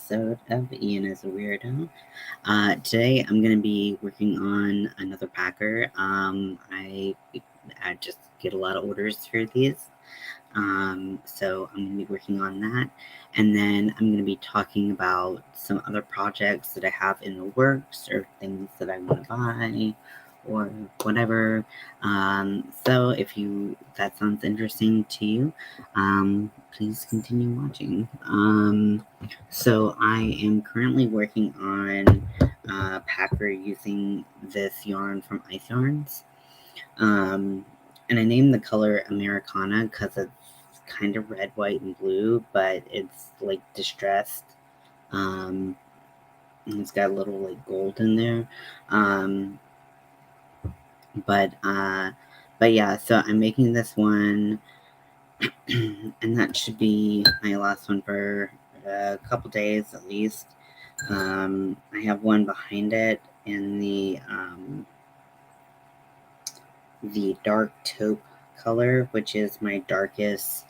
episode of Ian as a Weirdo. Today I'm going to be working on another packer. I just get a lot of orders for these. So I'm going to be working on that. And then I'm going to be talking about some other projects that I have in the works or things that I want to buy or whatever. So if that sounds interesting to you, please continue watching. So I am currently working on packer using this yarn from Ice Yarns. And I named the color Americana because it's kind of red, white, and blue, but it's like distressed. And it's got a little like gold in there. But yeah, so I'm making this one, and that should be my last one for a couple days at least. I have one behind it in the dark taupe color, which is my darkest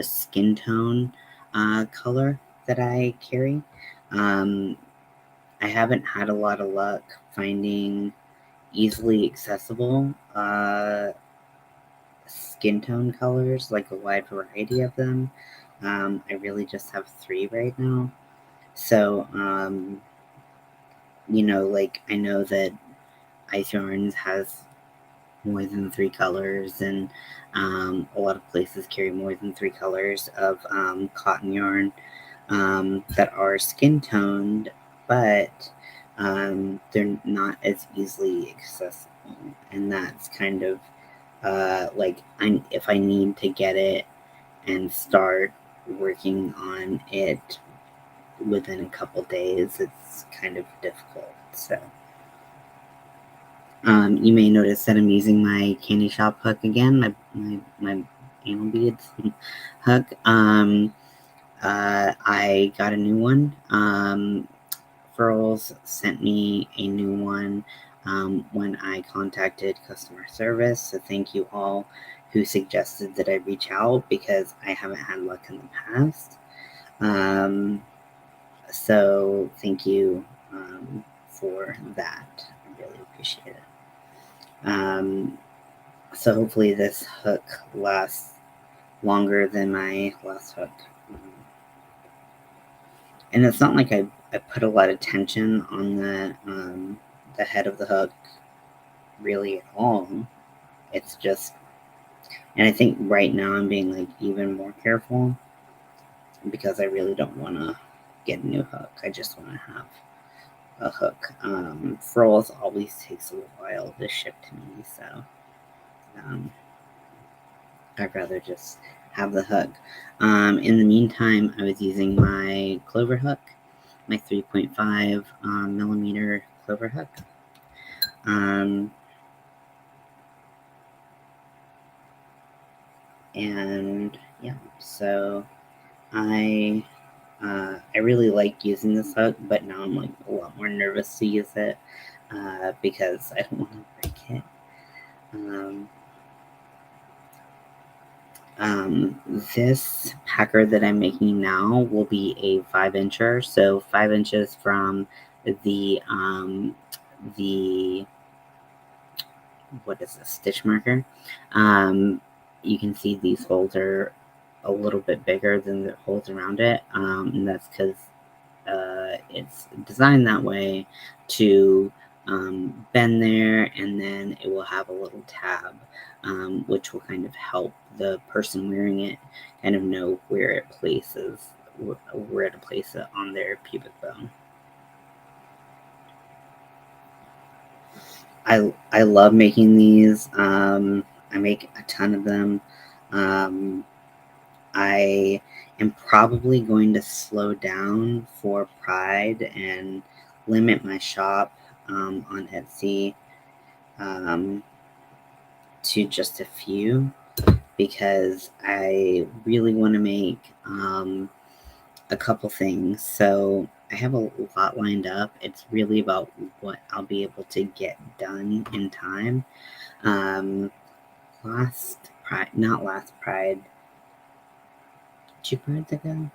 skin tone color that I carry. I haven't had a lot of luck finding easily accessible skin tone colors, like a wide variety of them. I really just have 3 right now. So, like I know that Ice Yarns has more than 3 colors, and a lot of places carry more than 3 colors of cotton yarn that are skin toned, but they're not as easily accessible, and that's kind of if I need to get it and start working on it within a couple days, it's kind of difficult. So you may notice that I'm using my candy shop hook again, my anal beads hook. I got a new one. Furls sent me a new one when I contacted customer service. So thank you all who suggested that I reach out, because I haven't had luck in the past. So thank you for that. I really appreciate it. So hopefully this hook lasts longer than my last hook. And it's not like I put a lot of tension on the head of the hook really at all. It's just, and I think right now I'm being like even more careful because I really don't want to get a new hook. I just want to have a hook. Furls always takes a little while to ship to me, so I'd rather just have the hook. In the meantime, I was using my clover hook, my 3.5 millimeter clover hook. And yeah, so I really like using this hook, but now I'm like a lot more nervous to use it because I don't want to break it. This packer that I'm making now will be a 5-incher, so 5 inches from the what is this, stitch marker. You can see these holes are a little bit bigger than the holes around it, and that's because it's designed that way to bend there, and then it will have a little tab, which will kind of help the person wearing it kind of know where to place it on their pubic bone. I love making these. I make a ton of them. I am probably going to slow down for Pride and limit my shop on Etsy to just a few, because I really want to make a couple things. So I have a lot lined up. It's really about what I'll be able to get done in time. Not last Pride, 2 Prides ago?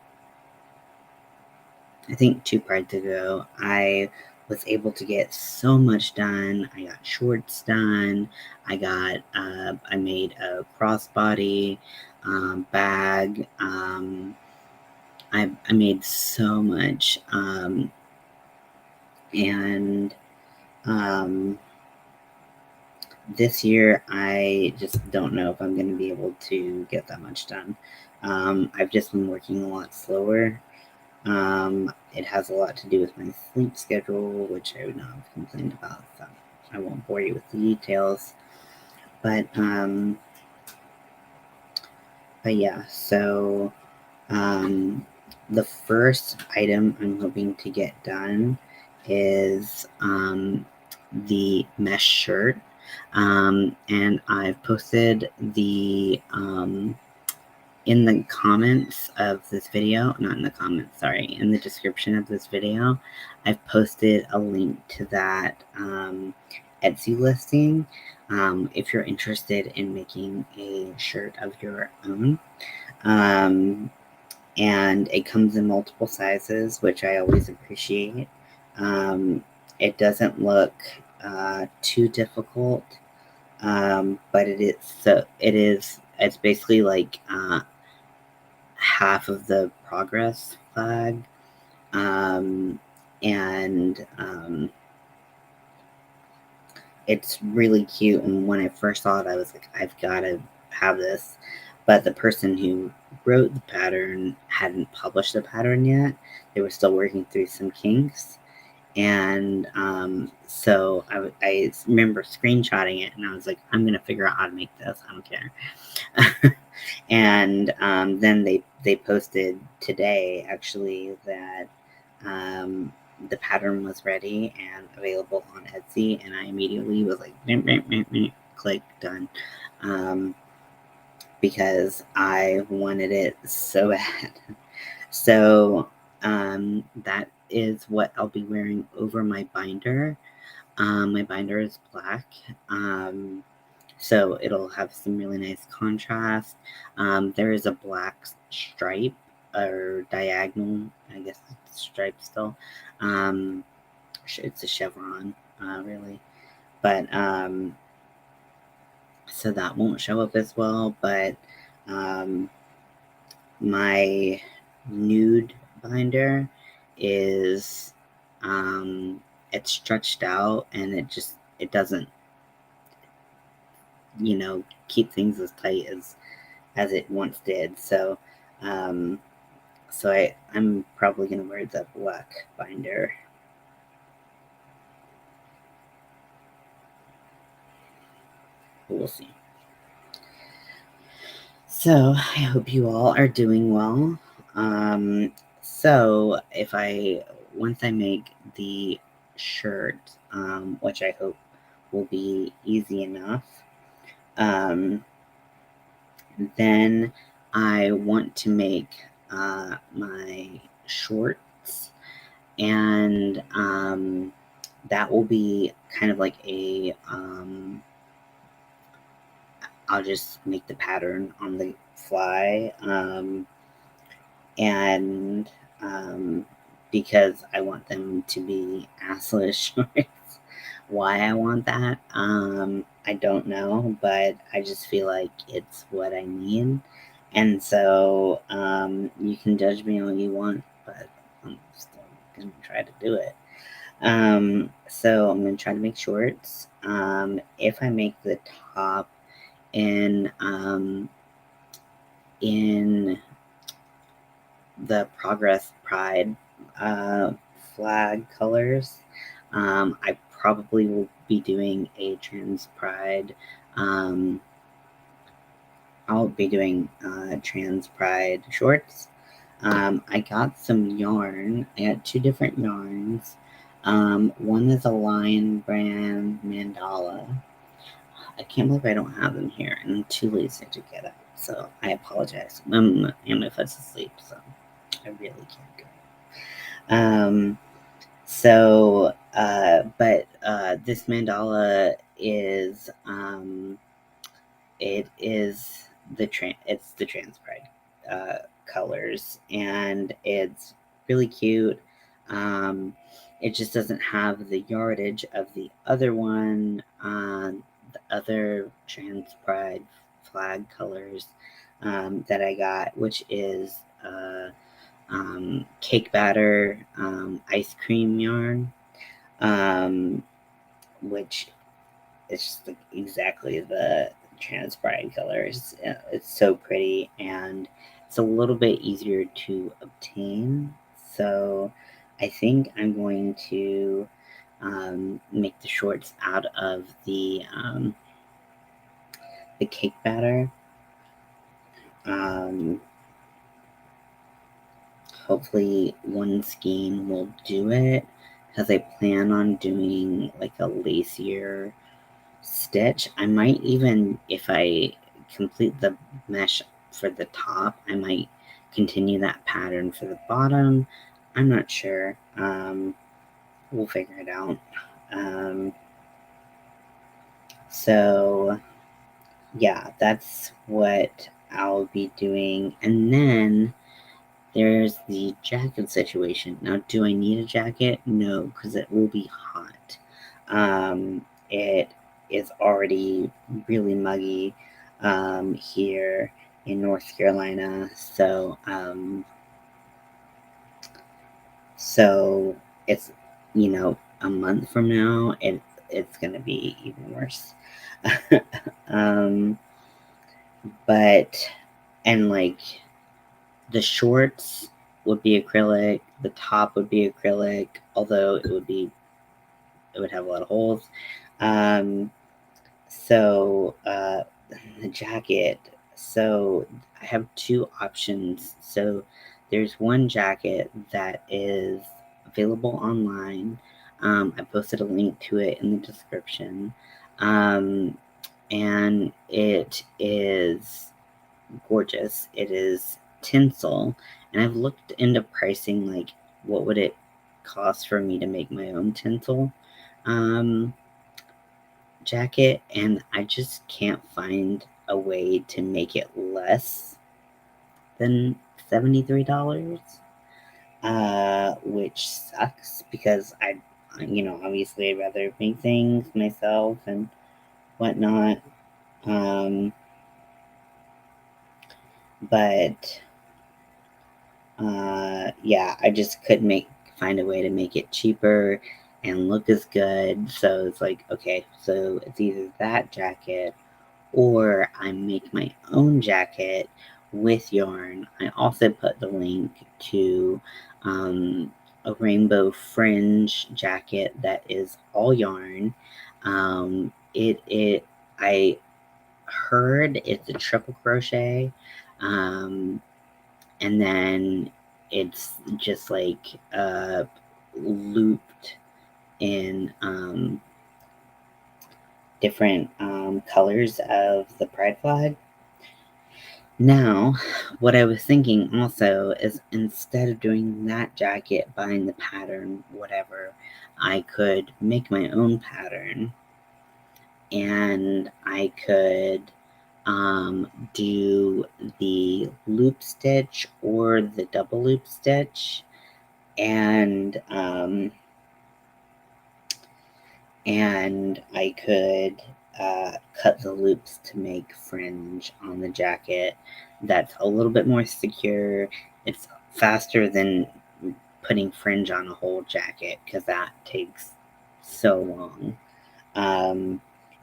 I think 2 prides ago, I was able to get so much done. I got shorts done. I made a crossbody bag. I made so much. And um, this year, I just don't know if I'm going to be able to get that much done. I've just been working a lot slower. It has a lot to do with my sleep schedule, which I would not have complained about, so I won't bore you with the details. But yeah, so the first item I'm hoping to get done is the mesh shirt. And I've posted in the comments of this video, not in the comments, sorry, in the description of this video, I've posted a link to that Etsy listing if you're interested in making a shirt of your own. And it comes in multiple sizes, which I always appreciate. It doesn't look too difficult, but it's basically like half of the progress flag. And it's really cute. And when I first saw it, I was like, I've got to have this. But the person who wrote the pattern hadn't published the pattern yet. They were still working through some kinks. And so I remember screenshotting it, and I was like, I'm going to figure out how to make this. I don't care. And then they posted today, actually, that the pattern was ready and available on Etsy, and I immediately was like, meh, meh, meh, meh, click, done, because I wanted it so bad. So that is what I'll be wearing over my binder. My binder is black. So it'll have some really nice contrast. There is a black stripe or diagonal, I guess it's stripe still. It's a chevron, really. But so that won't show up as well. But my nude binder is it's stretched out, and it doesn't keep things as tight as it once did. So I'm probably gonna wear the black binder. We'll see. So I hope you all are doing well. So once I make the shirt, which I hope will be easy enough, then I want to make my shorts, and that will be kind of like I'll just make the pattern on the fly, and because I want them to be assless shorts. Why I want that, I don't know, but I just feel like it's what I need. And so you can judge me all you want, but I'm still gonna try to do it. So I'm gonna try to make shorts. If I make the top in the Progress Pride flag colors, I probably will be doing a Trans Pride. I'll be doing Trans Pride shorts. I got some yarn. I got 2 different yarns. One is a Lion brand mandala. I can't believe I don't have them here, and I'm too lazy to get it, so I apologize. And my foot's asleep, so I really can't go. This mandala is it's the Trans Pride colors, and it's really cute. It just doesn't have the yardage of the other one, the other trans pride flag colors that I got, which is cake batter ice cream yarn, which is just like exactly the trans pride colors. It's so pretty and it's a little bit easier to obtain. So I think I'm going to make the shorts out of the cake batter. Um, Hopefully one skein will do it because I plan on doing like a lacier stitch. I might even, if I complete the mesh for the top, I might continue that pattern for the bottom. I'm not sure. We'll figure it out. So yeah, that's what I'll be doing. And then there's the jacket situation. Now, do I need a jacket? No, because it will be hot. It is already really muggy here in North Carolina, so it's a month from now, and it's gonna be even worse. um, but and like the shorts would be acrylic, the top would be acrylic, although it would have a lot of holes. Um, so the jacket. So I have two options. So there's one jacket that is available online. I posted a link to it in the description. Um, and it is gorgeous. It is tinsel, and I've looked into pricing, like what would it cost for me to make my own tinsel um, jacket, and I just can't find a way to make it less than $73, which sucks because obviously I'd rather make things myself and whatnot. Um, but yeah, I just couldn't find a way to make it cheaper and look as good. So it's like, okay, so it's either that jacket or I make my own jacket with yarn. I also put the link to a rainbow fringe jacket that is all yarn. I heard it's a triple crochet. And then it's just like looped in different colors of the pride flag. Now, what I was thinking also is instead of doing that jacket, buying the pattern, whatever, I could make my own pattern and I could do the loop stitch or the double loop stitch, and I could cut the loops to make fringe on the jacket that's a little bit more secure. It's faster than putting fringe on a whole jacket because that takes so long.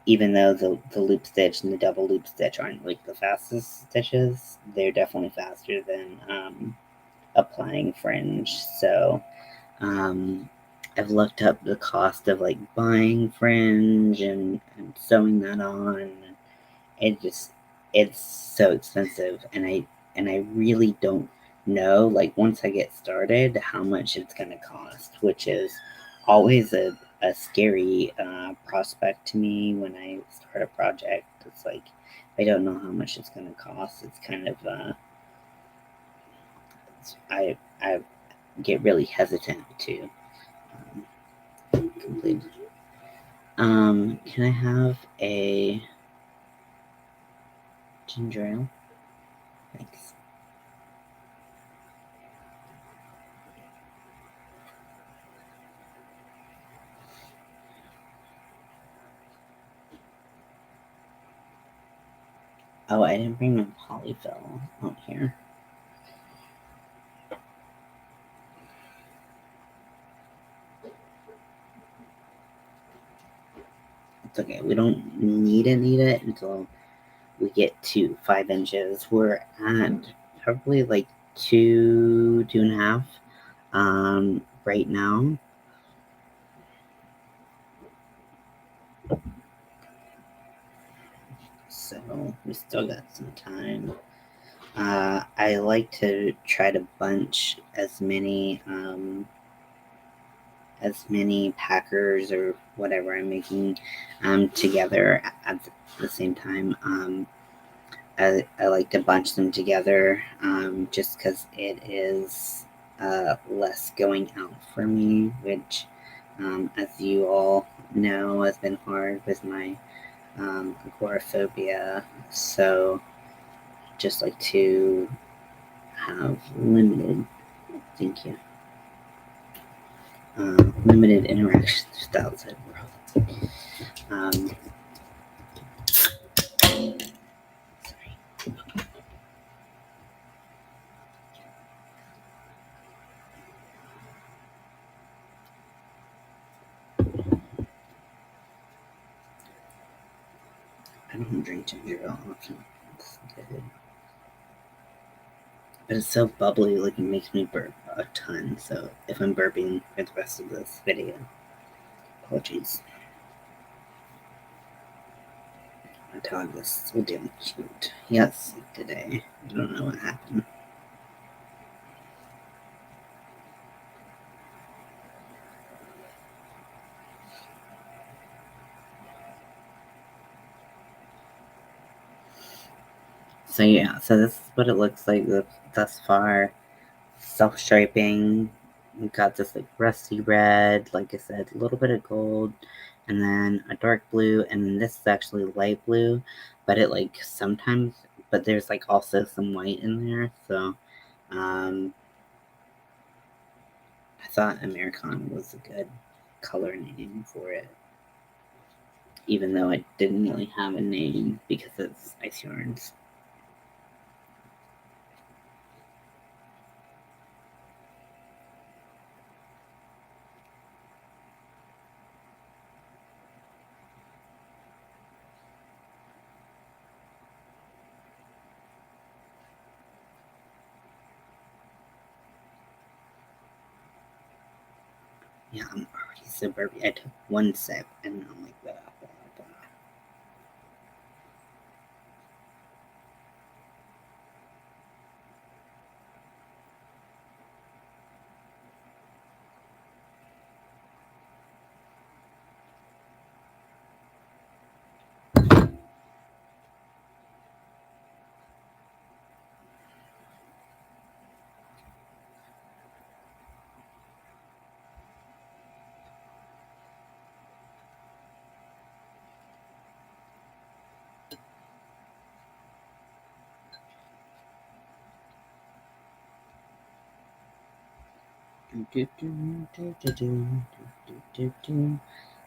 Even though the loop stitch and the double loop stitch aren't like the fastest stitches, they're definitely faster than applying fringe. So I've looked up the cost of like buying fringe and sewing that on. It's so expensive, and I really don't know, like, once I get started, how much it's gonna cost, which is always a scary prospect to me when I start a project. It's like I don't know how much it's gonna cost. It's kind of I get really hesitant to complete. Can I have a ginger ale? Thanks. Oh, I didn't bring my polyfill out here. It's okay. We don't need it until we get to 5 inches. We're at probably like two and a half right now. So we still got some time. I like to try to bunch as many packers or whatever I'm making together at the same time. I like to bunch them together just because it is less going out for me, which, as you all know, has been hard with my agoraphobia. So, just like to have limited, thank you, limited interactions with the outside world. Um, I don't drink ginger ale often. It's good. But it's so bubbly, like it makes me burp a ton. So if I'm burping for the rest of this video, apologies. My dog is so damn cute. Yes, today. I don't know what happened. So yeah, so this is what it looks like thus far. Self-striping. We got this like rusty red, like I said, a little bit of gold, and then a dark blue, and then this is actually light blue, but it like sometimes, but there's like also some white in there, so I thought Americana was a good color name for it, even though it didn't really have a name because it's ice yarns. Yeah, I'm already so burpy. I took one sip and I'm like, blah, blah, blah.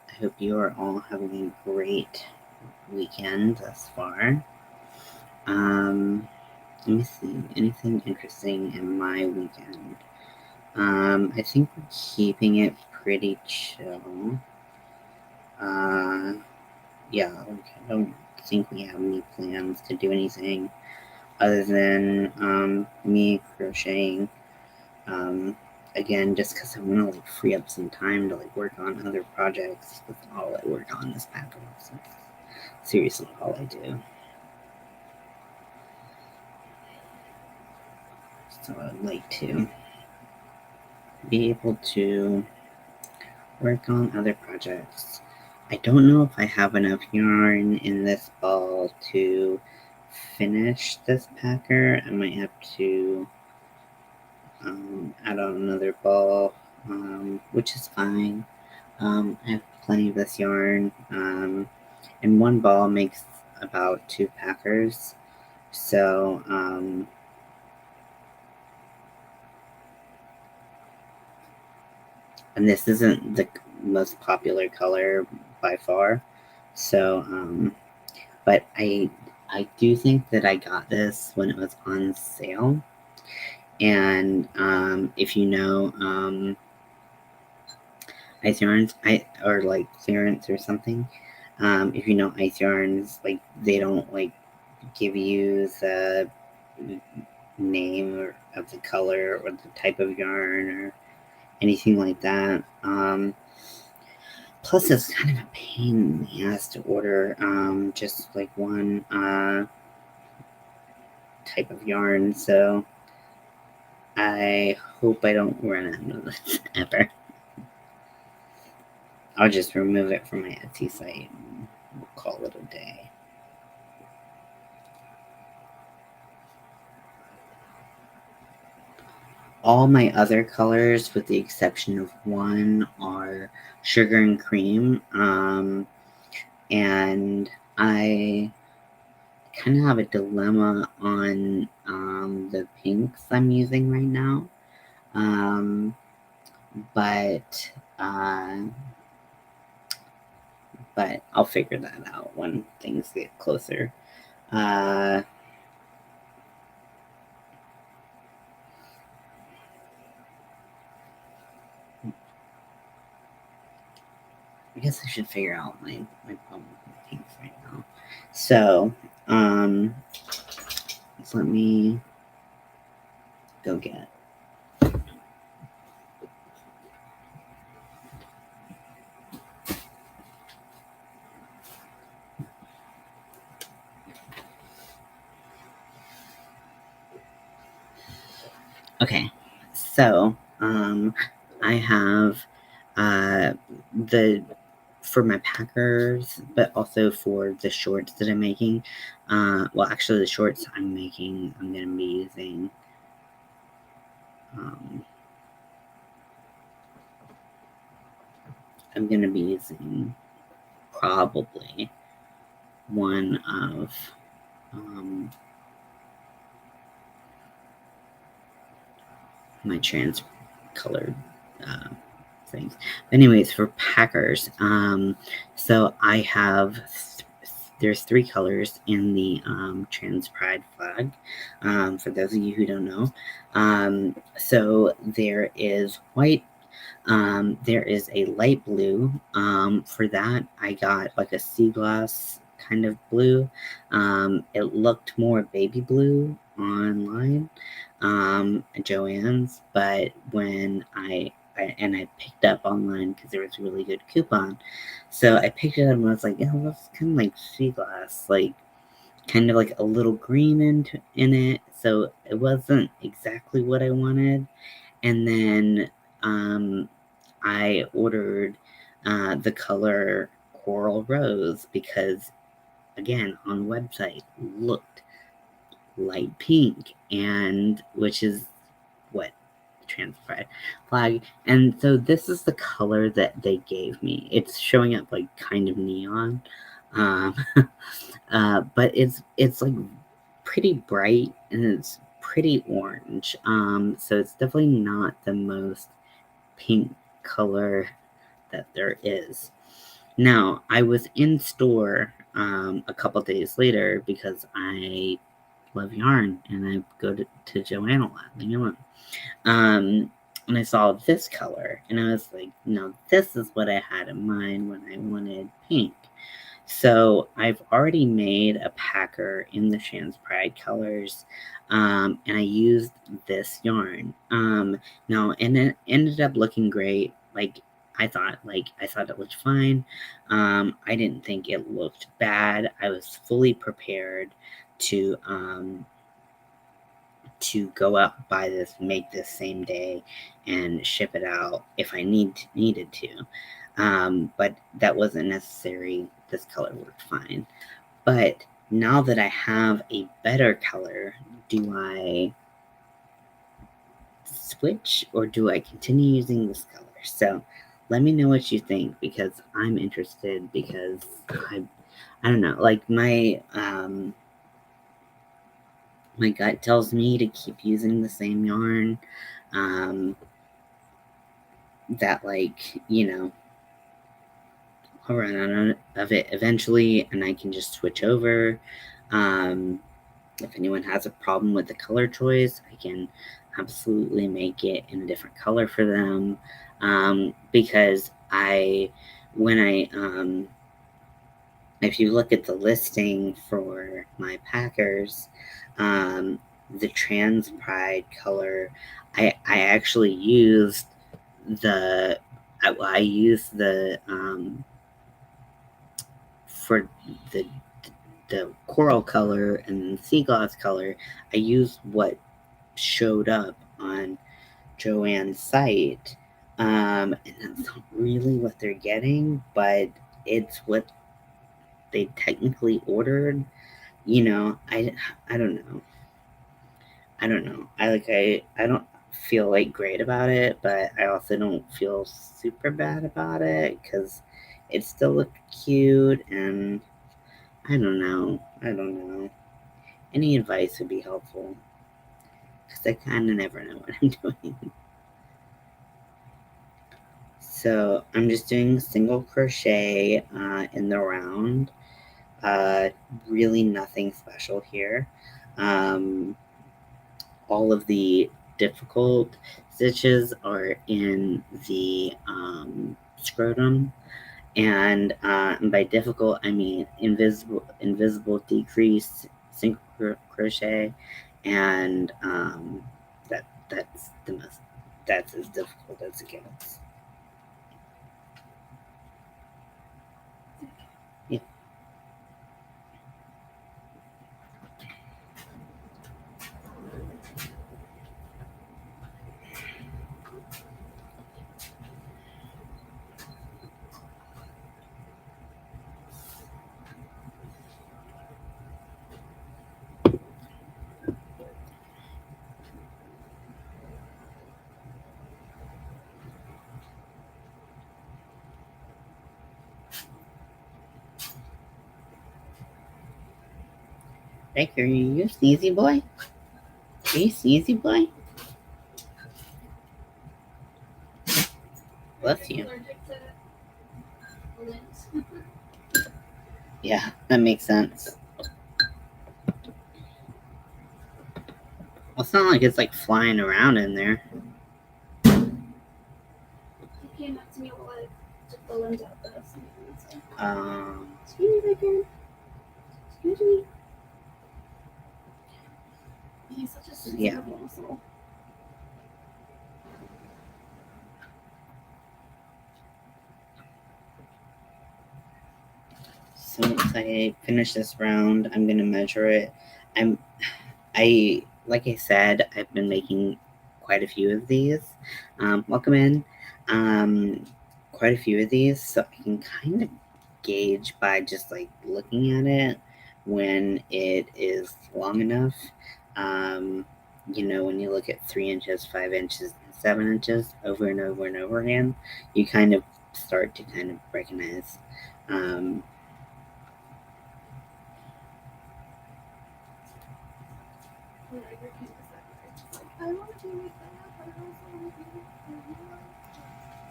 I hope you are all having a great weekend thus far. Let me see. Anything interesting in my weekend? I think we're keeping it pretty chill. Uh, yeah, like, I don't think we have any plans to do anything other than me crocheting. Um, Again, just because I want to like free up some time to like work on other projects. That's all I work on this pack of so seriously all I do. So I'd like to be able to work on other projects. I don't know if I have enough yarn in this ball to finish this packer. I might have to add on another ball, which is fine. I have plenty of this yarn, and one ball makes about 2 packers. So, and this isn't the most popular color by far. So, but I do think that I got this when it was on sale. And if you know ice yarns, or like clearance or something, if you know ice yarns, like they don't like give you the name or of the color or the type of yarn or anything like that. Plus, it's kind of a pain in the ass to order just like one type of yarn. So I hope I don't run out of this ever. I'll just remove it from my Etsy site and we'll call it a day. All my other colors, with the exception of one, are sugar and cream. And I kind of have a dilemma on the pinks I'm using right now. But I'll figure that out when things get closer. I guess I should figure out my problem with pinks right now. So, let me go get. Okay, so I have the for my packers, but also for the shorts that I'm making. Well, actually, the shorts I'm making, I'm gonna be using. I'm gonna be using probably one of my trans colored things. Anyways, for packers, so I have there's 3 colors in the trans pride flag. For those of you who don't know, so there is white. There is a light blue. For that, I got like a sea glass kind of blue. It looked more baby blue online, at Joann's, but when I picked up online because there was a really good coupon, so I picked it up and I was like, yeah, well, that's kind of like sea glass, like kind of like a little green in it. So it wasn't exactly what I wanted. And then I ordered the color coral rose because, again, on the website looked light pink, and which is what trans pride flag. And so this is the color that they gave me. It's showing up like kind of neon, um, but it's like pretty bright and it's pretty orange. So it's definitely not the most pink color that there is. Now, I was in store a couple days later because I love yarn and I go to Joanna a lot. And I saw this color and I was like, no, this is what I had in mind when I wanted pink. So I've already made a packer in the Shan's Pride colors, and I used this yarn. Now, and it ended up looking great. I thought it looked fine. I didn't think it looked bad. I was fully prepared to go out, buy this, make this same day, and ship it out if I needed to. But that wasn't necessary. This color worked fine. But now that I have a better color, do I switch or do I continue using this color? So let me know what you think because I'm interested because I don't know, like my gut tells me to keep using the same yarn. That I'll run out of it eventually and I can just switch over. If anyone has a problem with the color choice, I can absolutely make it in a different color for them. Because when I, if you look at the listing for my Packers, the Trans Pride color, I actually used the, I used the, for the the coral color and the sea gloss color, I used what showed up on Joanne's site. And that's not really what they're getting, but it's what they technically ordered. You know, I don't know. I don't know. I don't feel like great about it, but I also don't feel super bad about it because it still looked cute, and I don't know. I don't know. Any advice would be helpful because I kind of never know what I'm doing. So I'm just doing single crochet in the round. Uh, really nothing special here. Um, all of the difficult stitches are in the scrotum, and by difficult I mean invisible decrease single crochet, and that's the most, that's as difficult as it gets. Yeah. Rick, are you sneezy boy? Are you sneezy boy? Bless you. Yeah, that makes sense. Well, it's not like it's like flying around in there. He came up to me while I took the lens out. Excuse me, Rick. Excuse me. He's such a sensitive muscle. So once I finish this round, I'm gonna measure it. Like I said, I've been making quite a few of these. Welcome in. Quite a few of these, so I can kind of gauge by just like looking at it when it is long enough. You know, when you look at 3 inches, 5 inches, and 7 inches over and over and over again, you kind of start to kind of recognize.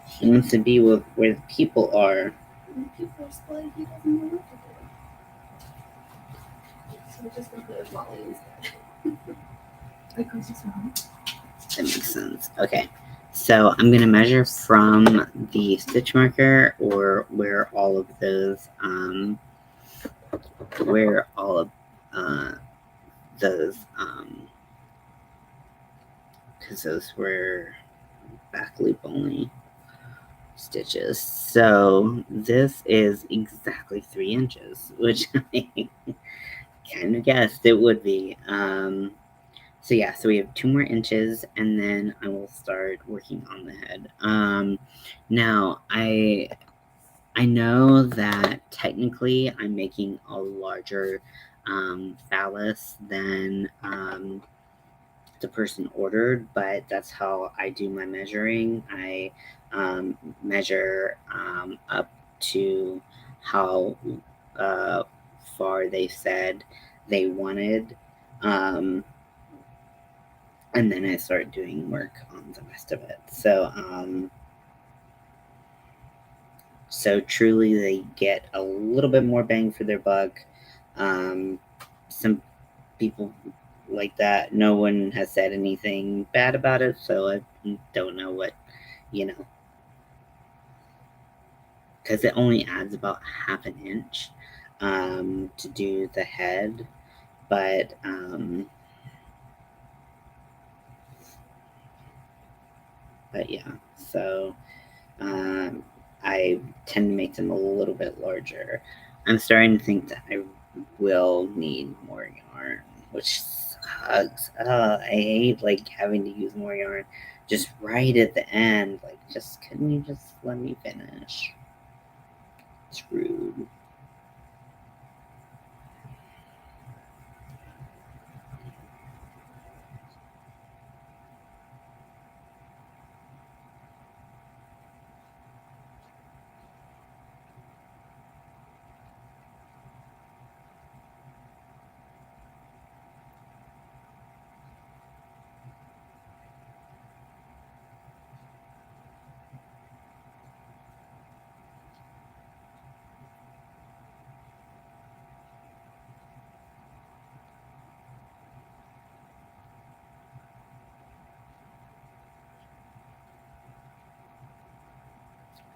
He wants to be where the people are. When people are split, he doesn't know what to do. So we're just gonna put a volley instead. That makes sense. Okay. So I'm going to measure from the stitch marker, or where all of those, because those were back loop only stitches. So this is exactly 3 inches, which I kind of guessed it would be. So yeah, so we have 2 more inches, and then I will start working on the head. Now I know that technically I'm making a larger phallus than the person ordered, but that's how I do my measuring. I measure up to how uh, far they said they wanted. And then I start doing work on the rest of it. So truly they get a little bit more bang for their buck. some people like that. No one has said anything bad about it, so I don't know what, you know, because it only adds about half an inch to do the head, but yeah, so um, I tend to make them a little bit larger. I'm starting to think that I will need more yarn, which sucks. I hate like having to use more yarn just right at the end. Like, just couldn't you just let me finish? It's rude.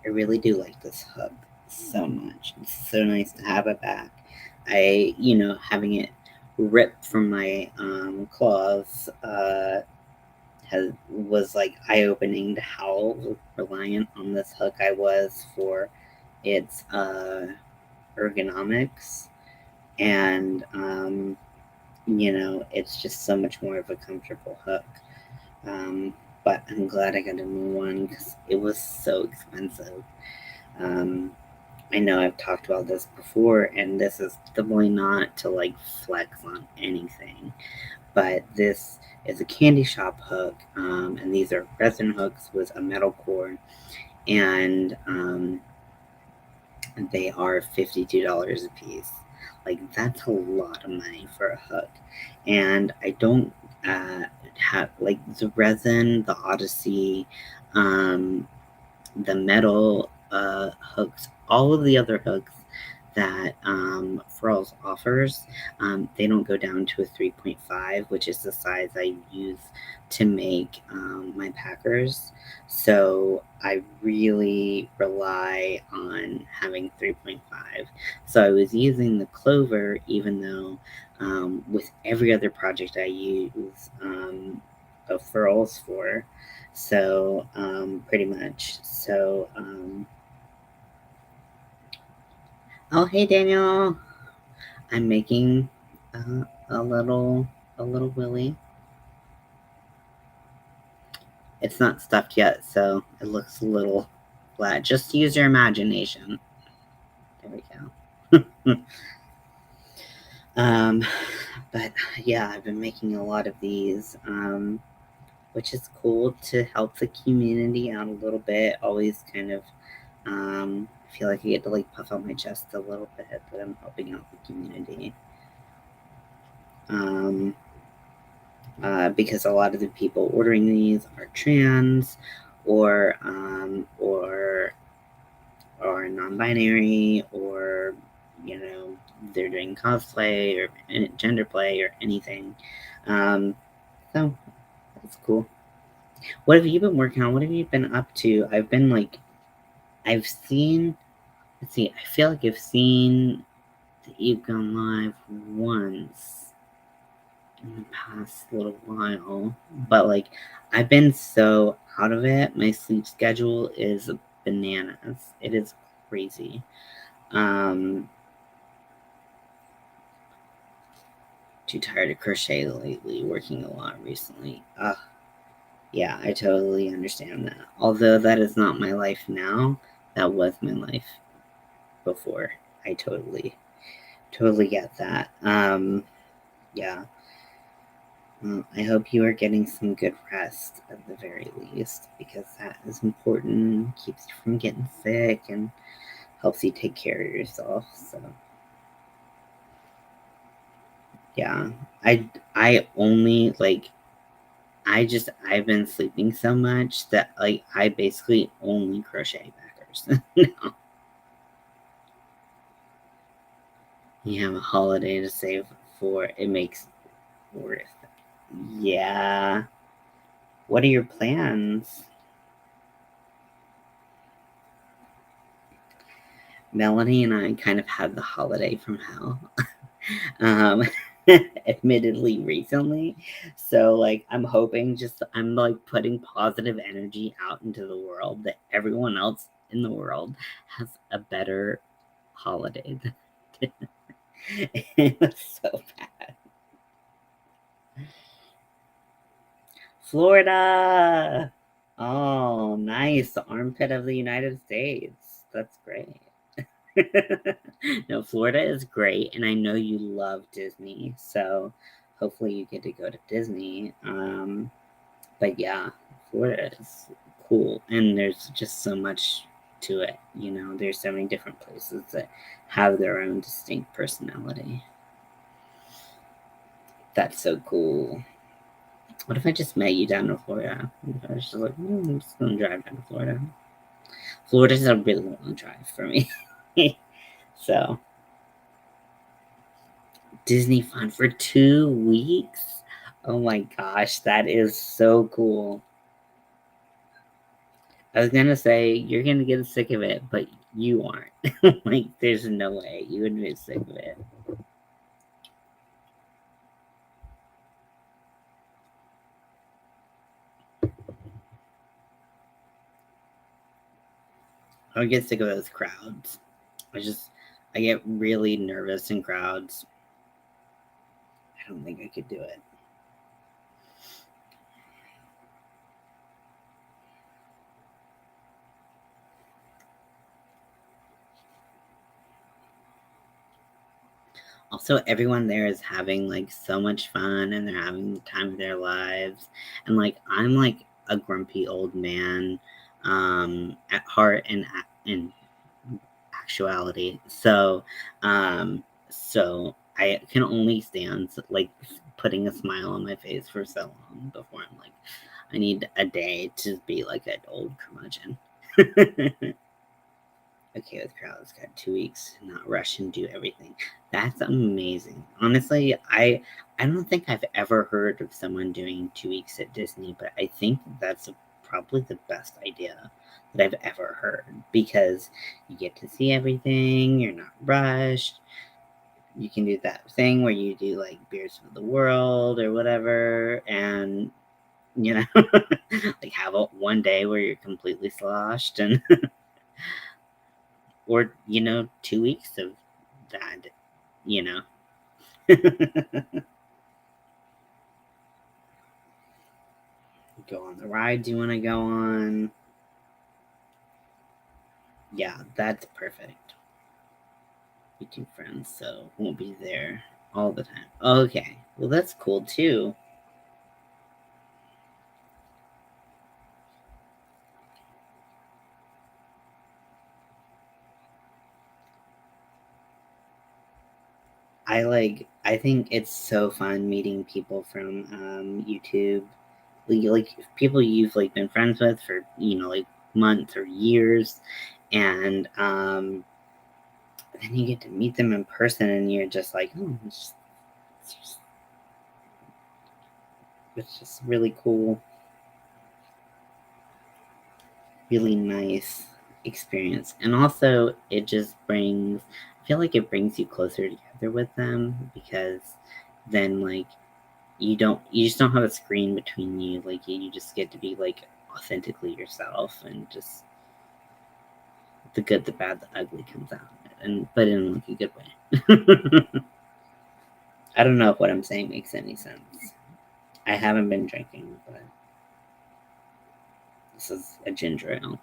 I really do like this hook so much. It's so nice to have it back. Having it ripped from my claws was like eye opening to how reliant on this hook I was for its ergonomics, and it's just so much more of a comfortable hook. Um, but I'm glad I got a new one because it was so expensive. Um, I know I've talked about this before, and this is definitely not to like flex on anything, but this is a candy shop hook, and these are resin hooks with a metal core, and they are $52 a piece. Like, that's a lot of money for a hook, and I don't have like the resin, the Odyssey, um, the metal hooks, all of the other hooks that Furls offers, they don't go down to a 3.5, which is the size I use to make my packers. So I really rely on having 3.5. So I was using the clover, even though with every other project I use furls for. So pretty much. So oh, hey Daniel. I'm making a little willy. It's not stuffed yet, so it looks a little flat. Just use your imagination. There we go. um, but yeah, I've been making a lot of these, which is cool to help the community out a little bit. Always kind of feel like I get to like puff out my chest a little bit that I'm helping out the community. Because a lot of the people ordering these are trans or non-binary, or they're doing cosplay or gender play or anything. So that's cool. What have you been working on? What have you been up to? I've seen. Let's see. I feel like I've seen that you've gone live once in the past little while, but like I've been so out of it. My sleep schedule is bananas. It is crazy. Um, too tired to crochet lately. Working a lot recently. Yeah, I totally understand that. Although that is not my life now, that was my life before. I totally get that. Yeah. I hope you are getting some good rest at the very least, because that is important. Keeps you from getting sick and helps you take care of yourself. So yeah, I only like I've been sleeping so much that like I basically only crochet backers. You have a holiday to save for it makes worth it. Yeah. What are your plans? Melanie and I kind of had the holiday from hell. um admittedly recently, so like I'm like putting positive energy out into the world that everyone else in the world has a better holiday than it was so bad. Florida. Oh, nice. The armpit of the United States. That's great. No, Florida is great, and I know you love Disney, so hopefully you get to go to Disney. But yeah, Florida is cool, and there's just so much to it. You know, there's so many different places that have their own distinct personality. That's so cool. What if I just met you down in Florida? I was just like, I'm just gonna drive down to Florida. Florida's a really long drive for me. So Disney fun for 2 weeks. Oh my gosh, that is so cool. I was gonna say you're gonna get sick of it, but you aren't. Like, there's no way you would get sick of it. I would get sick of those crowds. I just, I get really nervous in crowds. I don't think I could do it. Also, everyone there is having like so much fun and they're having the time of their lives. And like, I'm like a grumpy old man at heart and in actuality. So I can only stand like putting a smile on my face for so long before I'm like, I need a day to be like an old curmudgeon. Okay with crowds, got 2 weeks, not rush and do everything. That's amazing. Honestly, I don't think I've ever heard of someone doing 2 weeks at Disney, but I think that's probably the best idea that I've ever heard because you get to see everything, you're not rushed. You can do that thing where you do like Beers of the World or whatever, and you know, like have a one day where you're completely sloshed and or 2 weeks of that, you know. Go on the rides you want to go on. Yeah, that's perfect. We two friends, so won't be there all the time. Okay, well that's cool too. I think it's so fun meeting people from YouTube, like people you've like been friends with for like months or years, and then you get to meet them in person, and you're just like, oh, it's just really cool, really nice experience. And also, it just brings, I feel like it brings you closer together with them because then, like, you just don't have a screen between you. Like, you just get to be, like, authentically yourself and just the good, the bad, the ugly comes out. But in like a good way. I don't know if what I'm saying makes any sense. I haven't been drinking, but this is a ginger ale.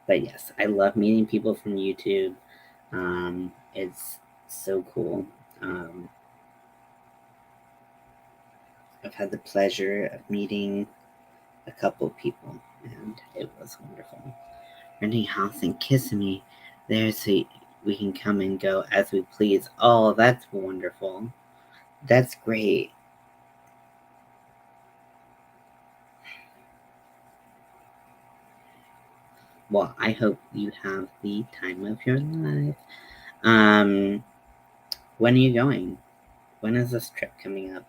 But yes, I love meeting people from YouTube. It's so cool. Um, I've had the pleasure of meeting a couple of people, and it was wonderful. Renting house and kissing me there so we can come and go as we please. Oh, that's wonderful. That's great. Well, I hope you have the time of your life. Um, when are you going? When is this trip coming up?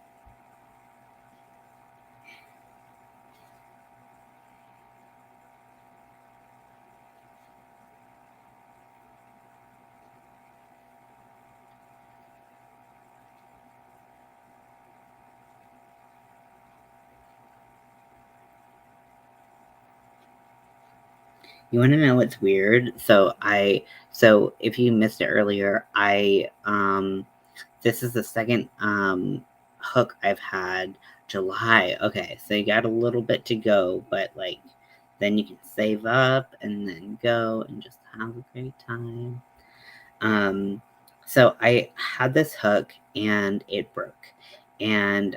You want to know what's weird? So if you missed it earlier, this is the second hook I've had. July. Okay, so you got a little bit to go, but like then you can save up and then go and just have a great time. Um, so I had this hook and it broke, and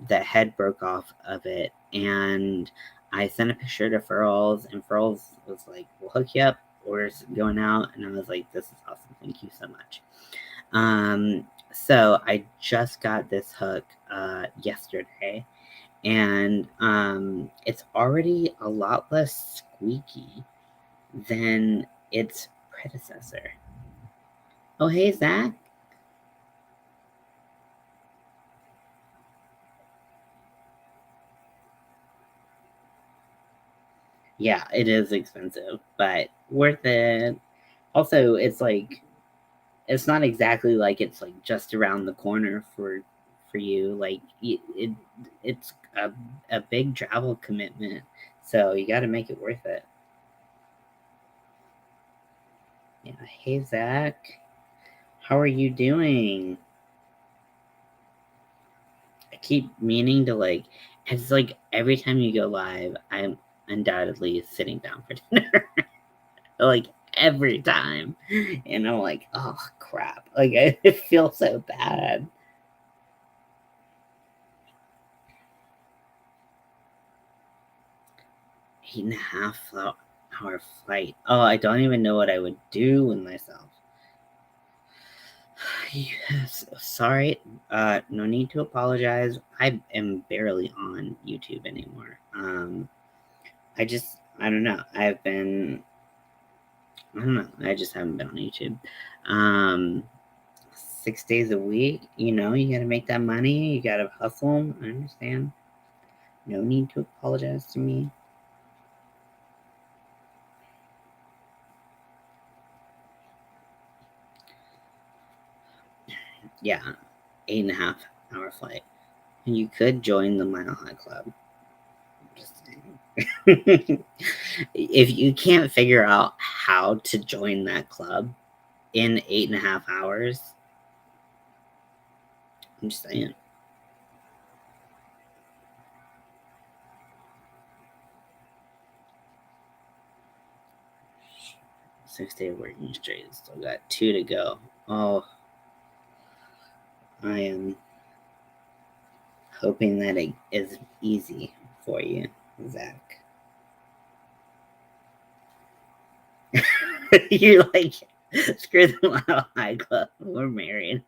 the head broke off of it, and I sent a picture to Furls, and Furls was like, "We'll hook you up. Orders going out," and I was like, "This is awesome. Thank you so much." So I just got this hook yesterday, and it's already a lot less squeaky than its predecessor. Oh, hey, Zach. Yeah, it is expensive, but worth it. Also, it's like it's not exactly like it's like just around the corner for you. Like it's a big travel commitment, so you got to make it worth it. Yeah. Hey, Zach, how are you doing? I keep meaning to like. It's like every time you go live, I'm undoubtedly sitting down for dinner. Like every time. And I'm like, oh crap. Like I feel so bad. 8.5 hour flight. Oh, I don't even know what I would do with myself. Yes, sorry. No need to apologize. I am barely on YouTube anymore. I don't know. I don't know. I just haven't been on YouTube. Um, 6 days a week, you gotta make that money. You gotta hustle. I understand. No need to apologize to me. Yeah, 8.5 hour flight. You could join the Mile High Club. Just saying. If you can't figure out how to join that club in 8.5 hours, I'm just saying. 6 day working straight. Still got 2 to go. Oh, I am hoping that it is easy for you, Zach. You're like, screw the Mile High Club. We're married.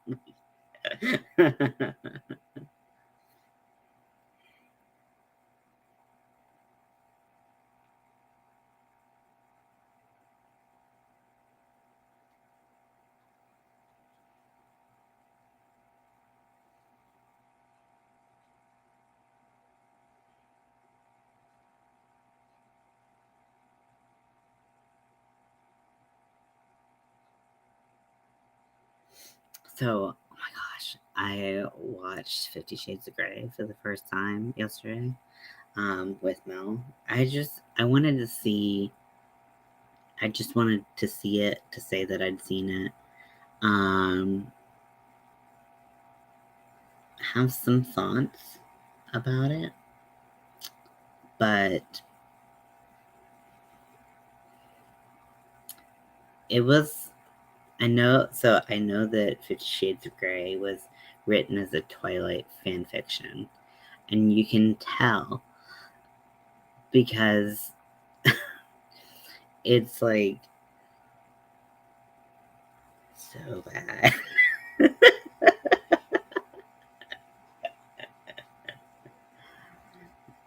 So, oh my gosh, I watched 50 Shades of Grey for the first time yesterday with Mel. I just wanted to see it to say that I'd seen it. Um, have some thoughts about it, but it was I know that 50 Shades of Grey was written as a Twilight fan fiction, and you can tell because it's like so bad.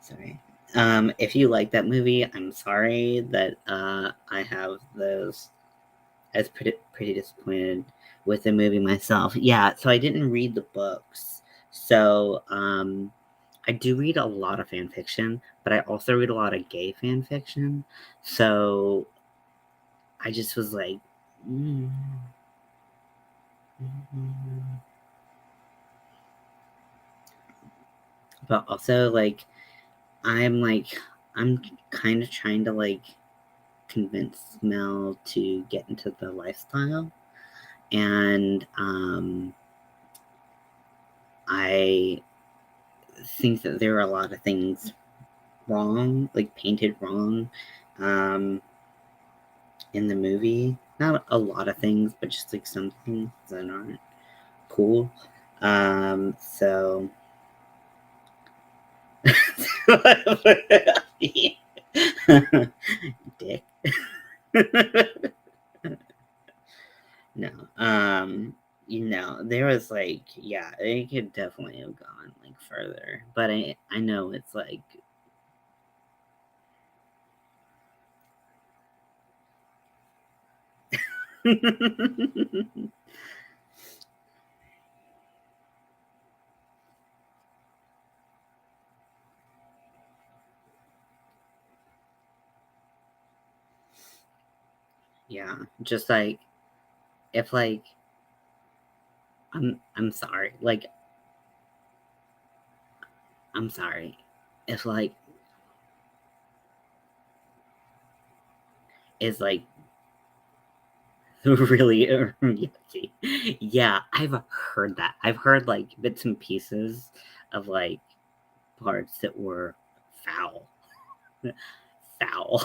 Sorry. If you like that movie, I'm sorry that I have those I was pretty disappointed with the movie myself. Yeah, so I didn't read the books. So, I do read a lot of fan fiction, but I also read a lot of gay fan fiction. So I just was like, mm, mm. But also I'm kind of trying to convince Mel to get into the lifestyle, and I think that there are a lot of things wrong, like painted wrong, um, in the movie. Not a lot of things, but just like some things that aren't cool. So dick. No. There was yeah, it could definitely have gone further. But I know it's yeah, just if I'm sorry. I'm sorry. If is really yucky. Yeah, I've heard that. I've heard bits and pieces of parts that were foul. Foul.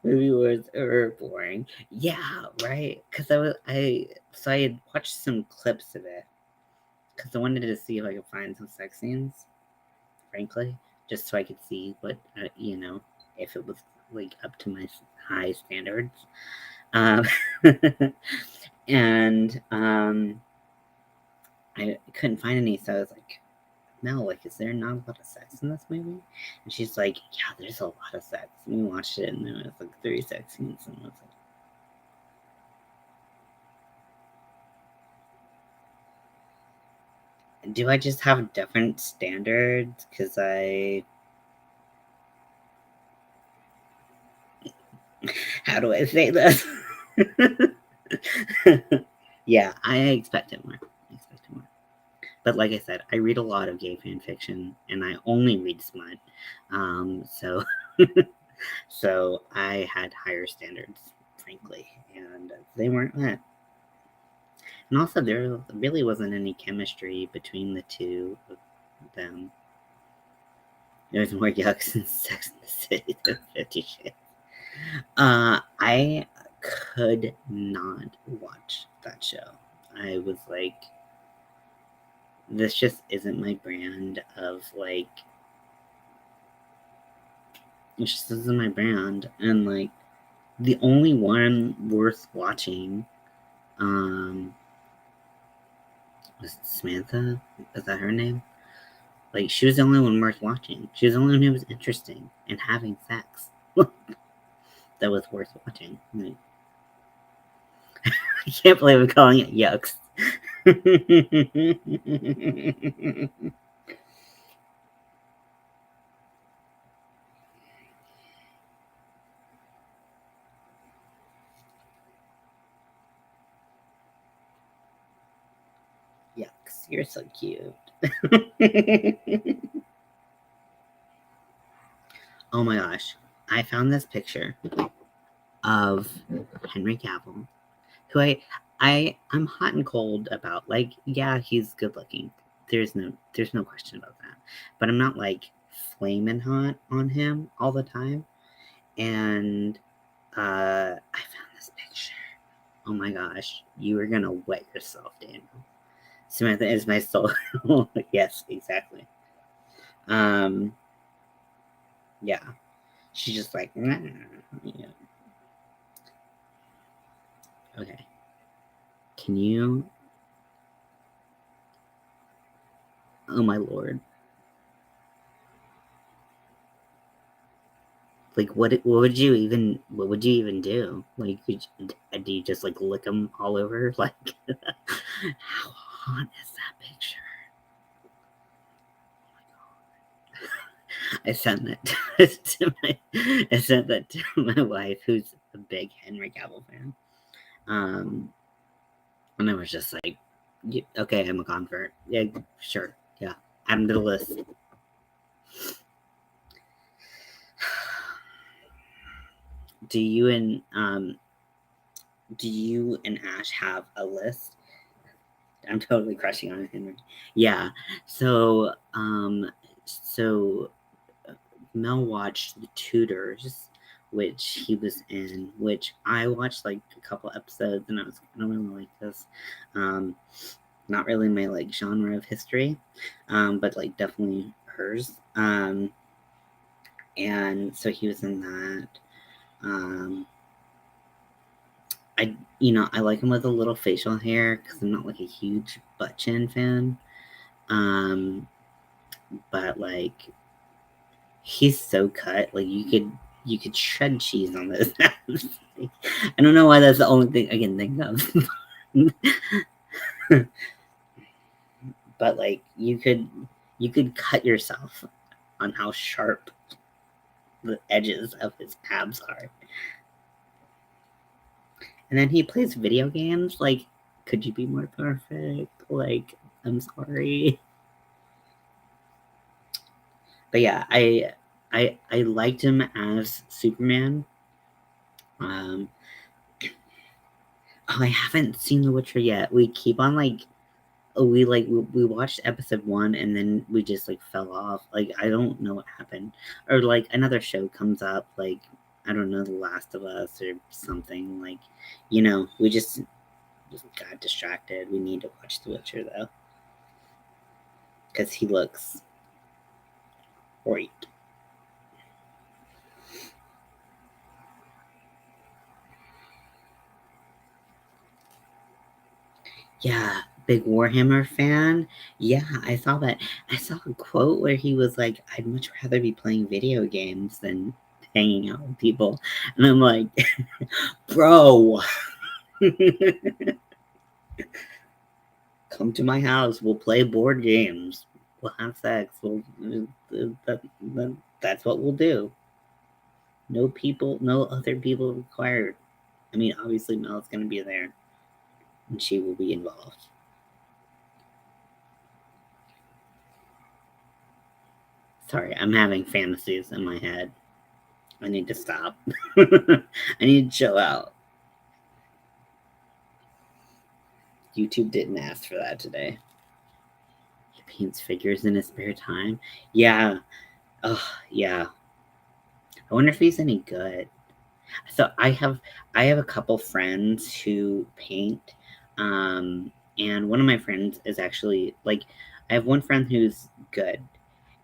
Movie was boring. Yeah, right. Because I had watched some clips of it because I wanted to see if I could find some sex scenes, frankly, just so I could see what if it was up to my high standards. Um, and I couldn't find any, so I was like, "No, is there not a lot of sex in this movie?" And she's like, "Yeah, there's a lot of sex." And we watched it, and there was 3 sex scenes, and I was like, "Do I just have different standards? Because how do I say this?" Yeah, I expected more. I expected more. But like I said, I read a lot of gay fan fiction, and I only read smut. So, so I had higher standards, frankly, and they weren't met. And also, there really wasn't any chemistry between the two of them. There was more yucks and Sex in the City than 50 Shades. I could not watch that show. I was like, this just isn't my brand of it just isn't my brand. And the only one worth watching, was Samantha. Is that her name? She was the only one worth watching. She was the only one who was interesting and having sex. That was worth watching. I can't believe I'm calling it yucks. Yucks. You're so cute. Oh my gosh. I found this picture of Henry Cavill, who I'm hot and cold about. Yeah, he's good looking. There's no question about that. But I'm not flaming hot on him all the time. And I found this picture. Oh my gosh, you are gonna wet yourself, Daniel. Samantha is my soul. Yes, exactly. Um, yeah, she's just like, nah. Yeah. Okay. Can you? Oh my lord. Like, what would you even do? Like, do you just like lick them all over? Like, how hot is that picture? I sent that I sent that to my wife, who's a big Henry Cavill fan. And I was just like, okay, I'm a convert. Yeah, sure. Yeah, add him to the list. Do you and Ash have a list? I'm totally crushing on Henry. Yeah. So so Mel watched The Tudors, which he was in, which I watched like a couple episodes, and I don't really like this. Not really my like genre of history, but like definitely hers. And so he was in that. Um, I like him with a little facial hair because I'm not like a huge butt chin fan. But like he's so cut, like you could shred cheese on those abs. I don't know why that's the only thing I can think of. But like you could cut yourself on how sharp the edges of his abs are. And then he plays video games. Like, could you be more perfect? Like, I'm sorry. But yeah, I liked him as Superman. Um, I haven't seen The Witcher yet. We keep on like we watched episode 1 and then we just like fell off. Like I don't know what happened. Or like another show comes up, like I don't know, The Last of Us or something. Like, we just got distracted. We need to watch The Witcher though. Because he looks great. Yeah, big Warhammer fan. Yeah, I saw that. I saw a quote where he was like, I'd much rather be playing video games than hanging out with people. And I'm like, bro, come to my house. We'll play board games. We'll have sex. That's what we'll do. No other people required. I mean, obviously, Mel's going to be there and she will be involved. Sorry, I'm having fantasies in my head. I need to stop. I need to chill out. YouTube didn't ask for that today. He paints figures in his spare time. Yeah. Oh, yeah. I wonder if he's any good. So I have a couple friends who paint. And one of my friends is actually like I have one friend who's good.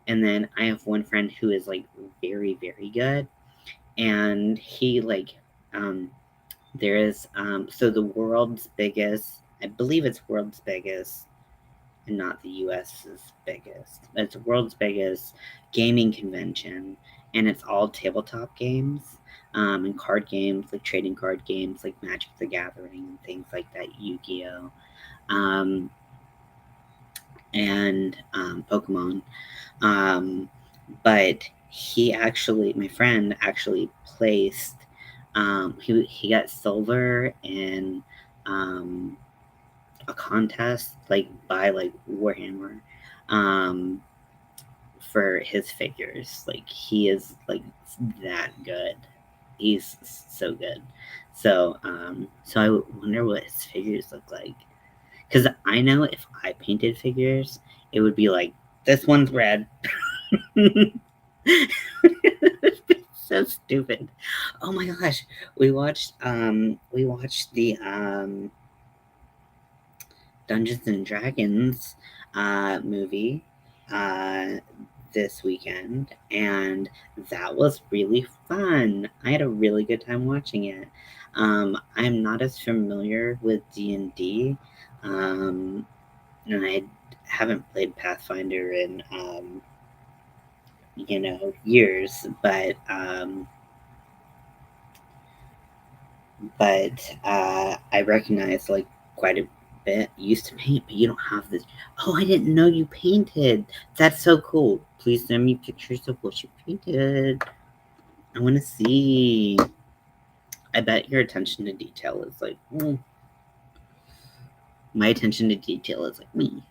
And then I have one friend who is like very, very good. And he like there is so the world's biggest, I believe it's world's biggest, and not the US's biggest. It's the world's biggest gaming convention, and it's all tabletop games and card games, like trading card games, like Magic the Gathering and things like that, Yu-Gi-Oh, um, and Pokemon. But my friend actually placed. He got silver in a contest like by like Warhammer um, for his figures. Like he is like that good. He's so good. So I wonder what his figures look like. Because I know if I painted figures, it would be like this one's red. So stupid. Oh my gosh, we watched the Dungeons and Dragons movie uh, this weekend, and that was really fun. I had a really good time watching it. I'm not as familiar with D&D, and I haven't played Pathfinder in years, but but I recognize like quite a bit. You used to paint, but you don't have this. Oh, I didn't know you painted. That's so cool. Please send me pictures of what you painted. I want to see. I bet your attention to detail is like, my attention to detail is like me.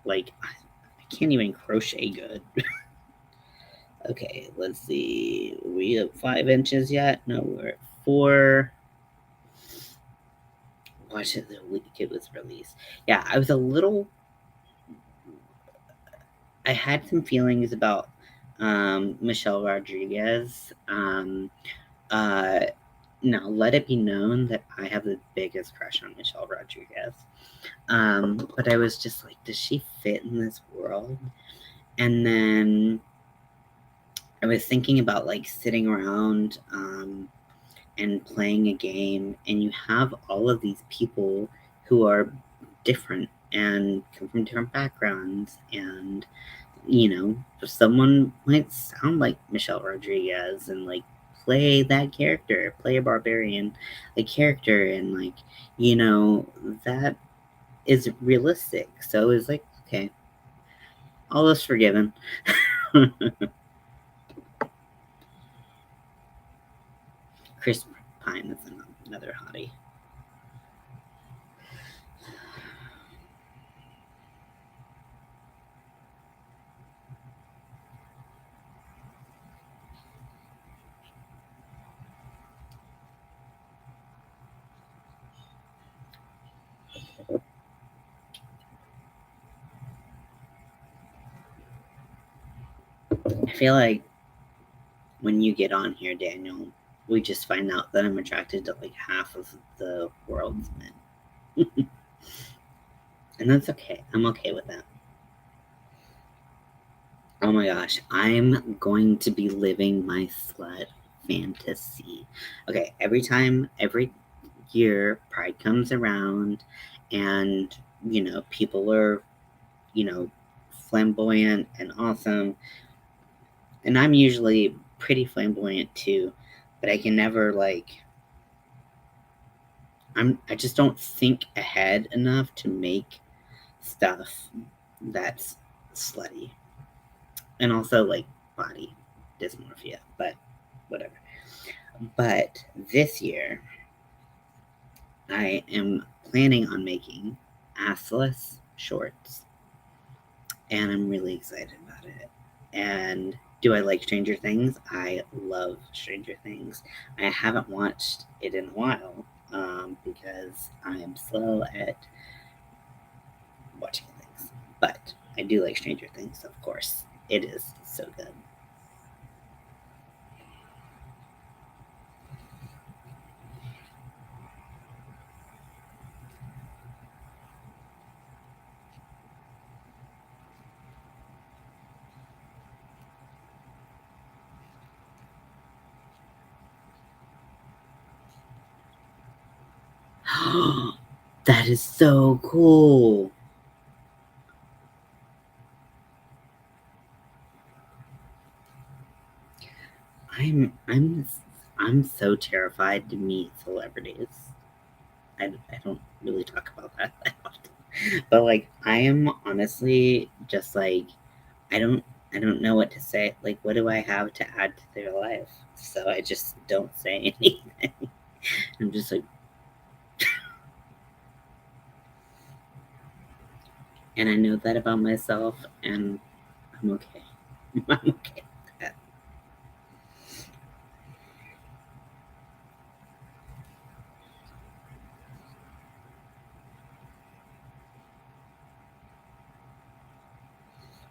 Like, I can't even crochet good. Okay, let's see. Are we at 5 inches yet? No, we're at 4. Watch it the week it was released. Yeah, I was a little. I had some feelings about Michelle Rodriguez. Uh, Now, let it be known that I have the biggest crush on Michelle Rodriguez. But I was just like, does she fit in this world? And then I was thinking about like sitting around and playing a game, and you have all of these people who are different and come from different backgrounds, and someone might sound like Michelle Rodriguez and like play that character, play a barbarian like character, and like that is realistic. So it's like, okay, all is forgiven. Chris Pine is another hottie. I feel like when you get on here, Daniel, we just find out that I'm attracted to like half of the world's men. And that's okay. I'm okay with that. Oh my gosh, I'm going to be living my slut fantasy. Okay, every year, Pride comes around, and people are, you know, flamboyant and awesome. And I'm usually pretty flamboyant too, but I can never like I just don't think ahead enough to make stuff that's slutty. And also like body dysmorphia, but whatever. But this year I am planning on making assless shorts, and I'm really excited about it. And do I like Stranger Things? I love Stranger Things. I haven't watched it in a while because I am slow at watching things. But I do like Stranger Things, of course. It is so good. That is so cool. I'm I'm I'm so terrified to meet celebrities. I don't really talk about that often. But like I am honestly just like I don't I don't know what to say. Like what do I have to add to their life? So I just don't say anything. I'm just like, and I know that about myself, and I'm okay. I'm okay with that.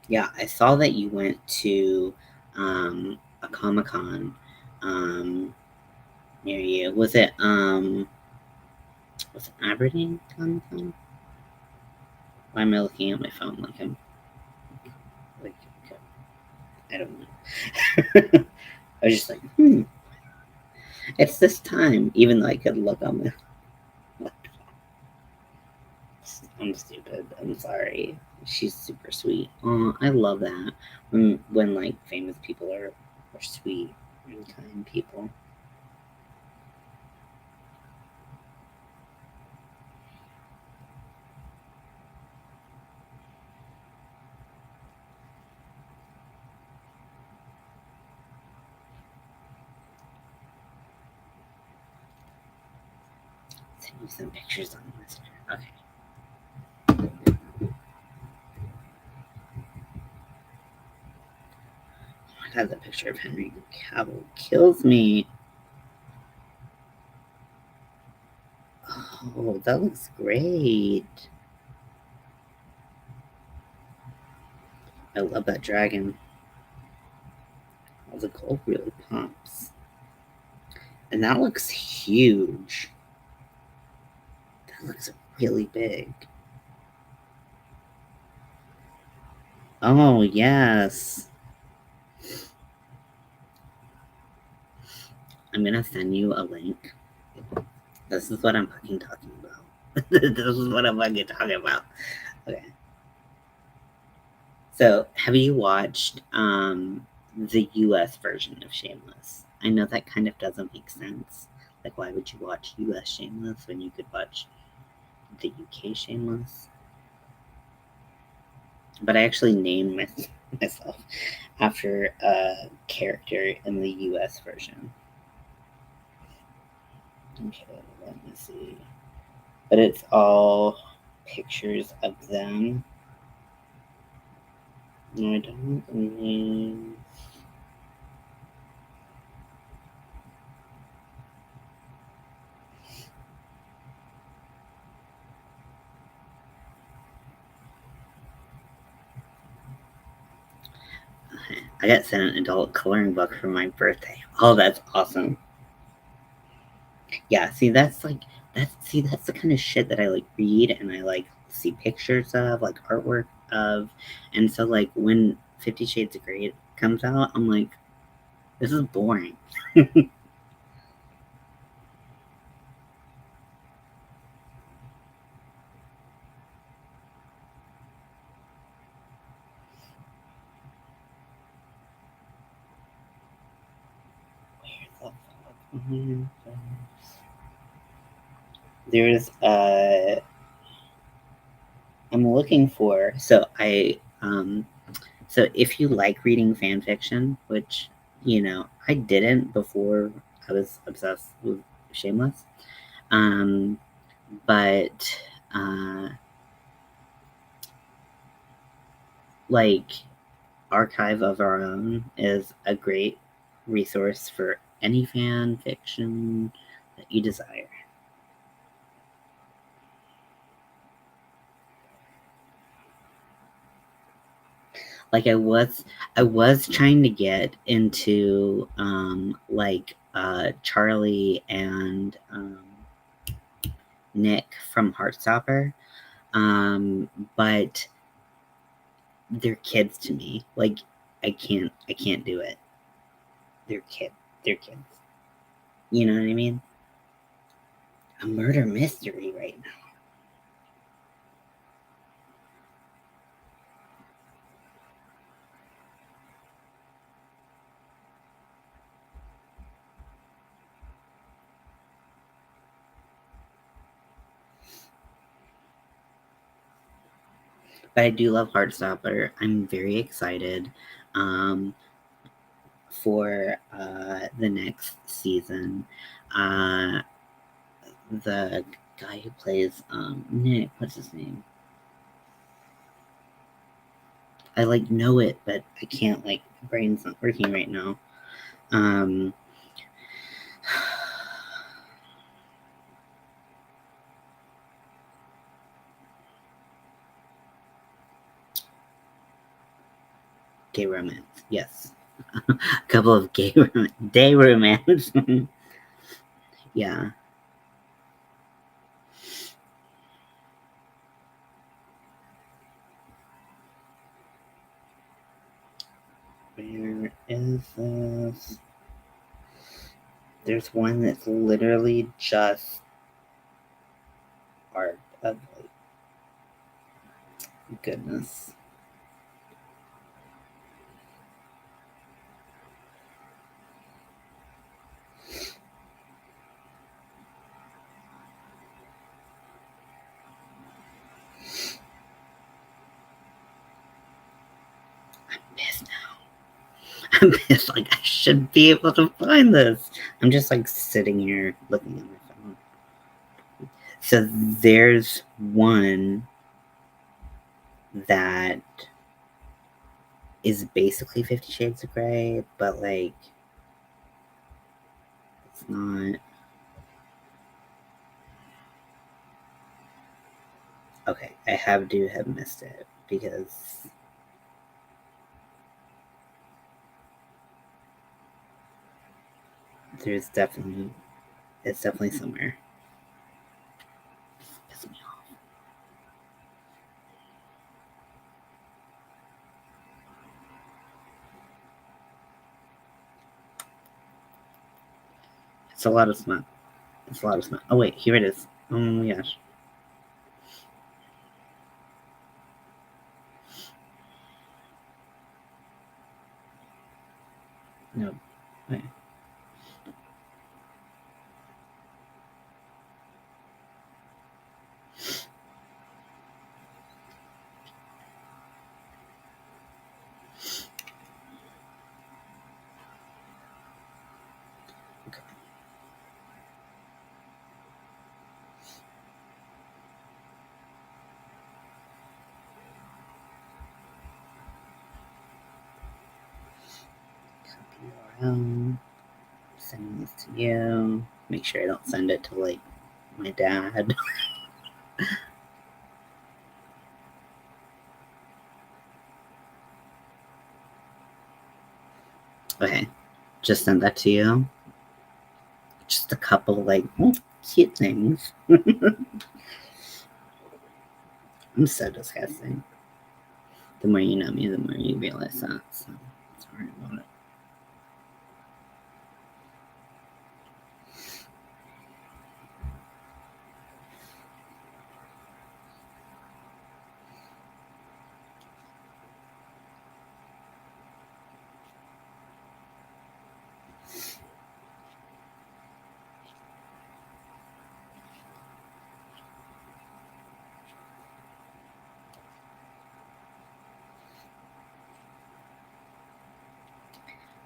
Yeah, I saw that you went to a Comic Con um, near you. Was it Aberdeen Comic Con? Why am I looking at my phone like I'm like I don't know. I was just like, it's this time, even though I could look on my. I'm stupid. I'm sorry. She's super sweet. Oh, I love that when like famous people are sweet. and kind people. Send you some pictures on Messenger. Okay. I have the picture of Henry Cavill kills me. Oh, that looks great. I love that dragon. Oh, the gold really pops. And that looks huge. That looks really big. Oh, yes. I'm gonna send you a link. This is what I'm fucking talking about. This is what I'm fucking talking about. Okay. So, have you watched the US version of Shameless? I know that kind of doesn't make sense. Like, why would you watch US Shameless when you could watch the UK Shameless? But I actually named myself after a character in the US version. Okay, let me see. But it's all pictures of them. No, I don't mean. I got sent an adult coloring book for my birthday. Oh, that's awesome. Yeah, see, that's the kind of shit that I like read and I like see pictures of, like artwork of, and so like when 50 Shades of Grey comes out, I'm like, this is boring. There's I'm looking for so if you like reading fan fiction, which I didn't before I was obsessed with Shameless, um, but like Archive of Our Own is a great resource for any fan fiction that you desire. Like I was trying to get into like Charlie and Nick from Heartstopper, but they're kids to me. Like I can't do it. They're kids. You know what I mean? A murder mystery right now. But I do love Heartstopper. I'm very excited um, for the next season. Uh, the guy who plays Nick, what's his name? I like know it, but I can't like my brain's not working right now. Um, gay romance, yes. A couple of day romance. Yeah. Where is this? There's one that's literally just art of like goodness. It's like, I should be able to find this. I'm just like sitting here looking at my phone. So there's one that is basically 50 Shades of Grey, but like, it's not. Okay, I have missed it because it's definitely somewhere. Piss me off. It's a lot of smut. Oh wait, here it is. Oh my gosh. No. Wait. Okay. Copy URL. Sending this to you. Make sure I don't send it to like my dad. Okay, just send that to you. Just a couple like cute things. I'm so disgusting. The more you know me, the more you realize that. So sorry about it.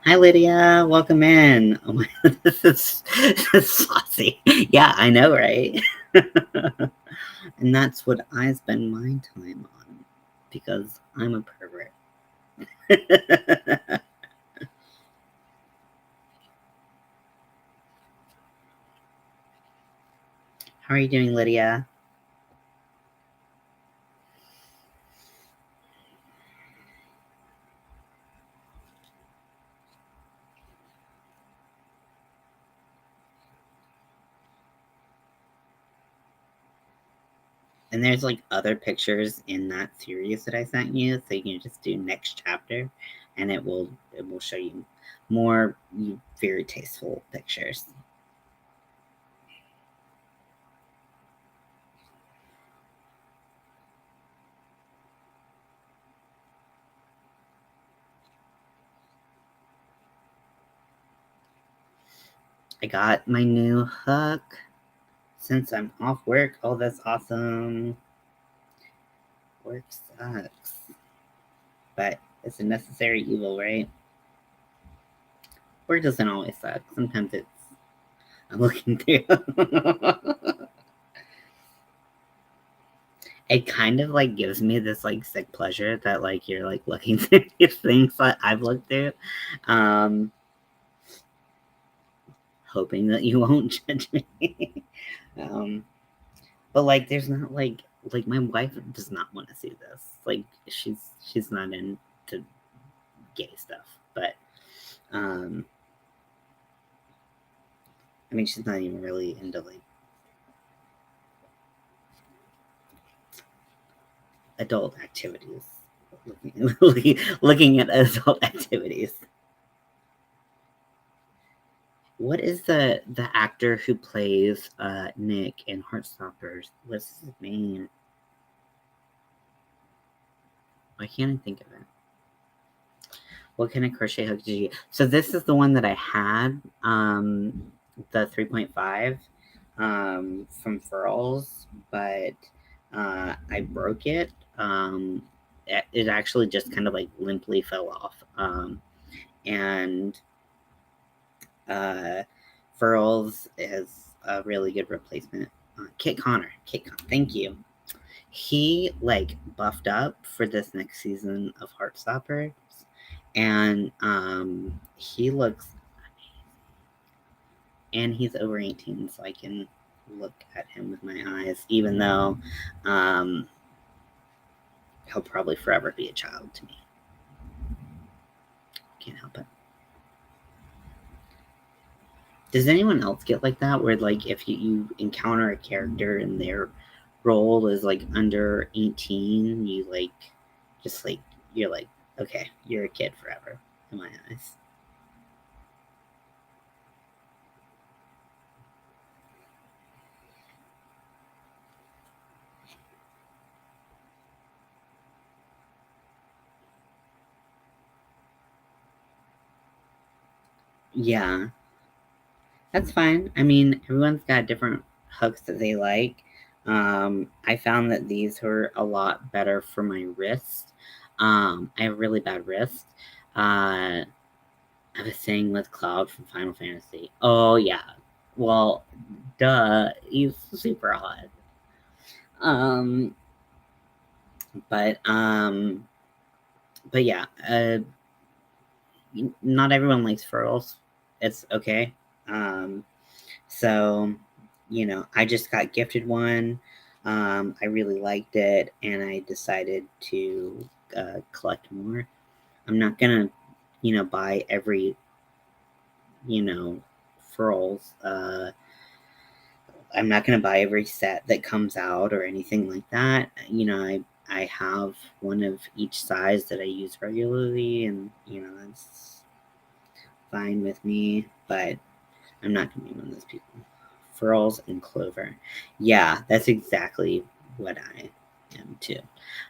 Hi Lydia, welcome in. Oh my, this is saucy. Yeah, I know, right? And that's what I spend my time on because I'm a pervert. How are you doing, Lydia? And there's like other pictures in that series that I sent you, so you can just do next chapter, and it will show you more very tasteful pictures. I got my new hook since I'm off work. Oh, that's awesome. Work sucks, but it's a necessary evil, right? Work doesn't always suck. Sometimes it's I'm looking through. It kind of like gives me this like sick pleasure that like you're like looking through these things that I've looked through. Um, Hoping that you won't judge me. um, but like there's not like my wife does not want to see this. Like she's not into gay stuff. But um I mean she's not even really into like adult activities. Looking at adult activities. What is the actor who plays Nick in Heartstoppers? What's his name? Why can't I think of it? What kind of crochet hook did you get? So this is the one that I had, the 3.5 from Furls, but I broke it. It actually just kind of like limply fell off. And Furls is a really good replacement. Kit Connor, thank you. He like buffed up for this next season of Heartstoppers, and he looks and he's over 18, so I can look at him with my eyes, even though he'll probably forever be a child to me. Can't help it. Does anyone else get like that, where like if you encounter a character and their role is like under 18, you like just like you're like, okay, you're a kid forever in my eyes. Yeah, that's fine. I mean, everyone's got different hooks that they like. I found that these were a lot better for my wrist. I have really bad wrist. I was saying with Cloud from Final Fantasy. Oh yeah. Well, duh. He's super hot. Um, but yeah. Not everyone likes furls. It's okay. Um, So, I just got gifted one. I really liked it, and I decided to collect more. I'm not gonna, buy every, furls. I'm not gonna buy every set that comes out or anything like that. I have one of each size that I use regularly, and that's fine with me. But I'm not gonna be one of those people. Furls and clover. Yeah, that's exactly what I am too.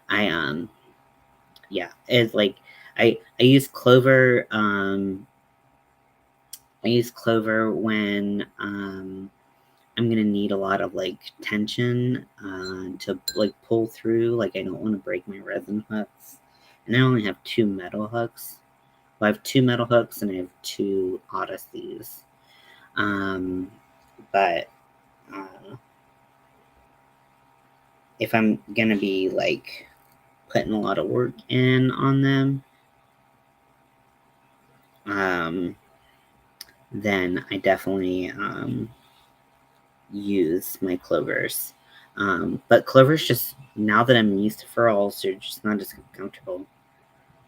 I yeah, it's like I use clover when I'm gonna need a lot of like tension to like pull through. Like I don't want to break my resin hooks. And I only have 2 metal hooks. Well, I have 2 metal hooks and I have 2 Odysseys. But if I'm gonna be like putting a lot of work in on them, then I definitely use my clovers. But clovers just, now that I'm used to furls, they're just not as comfortable,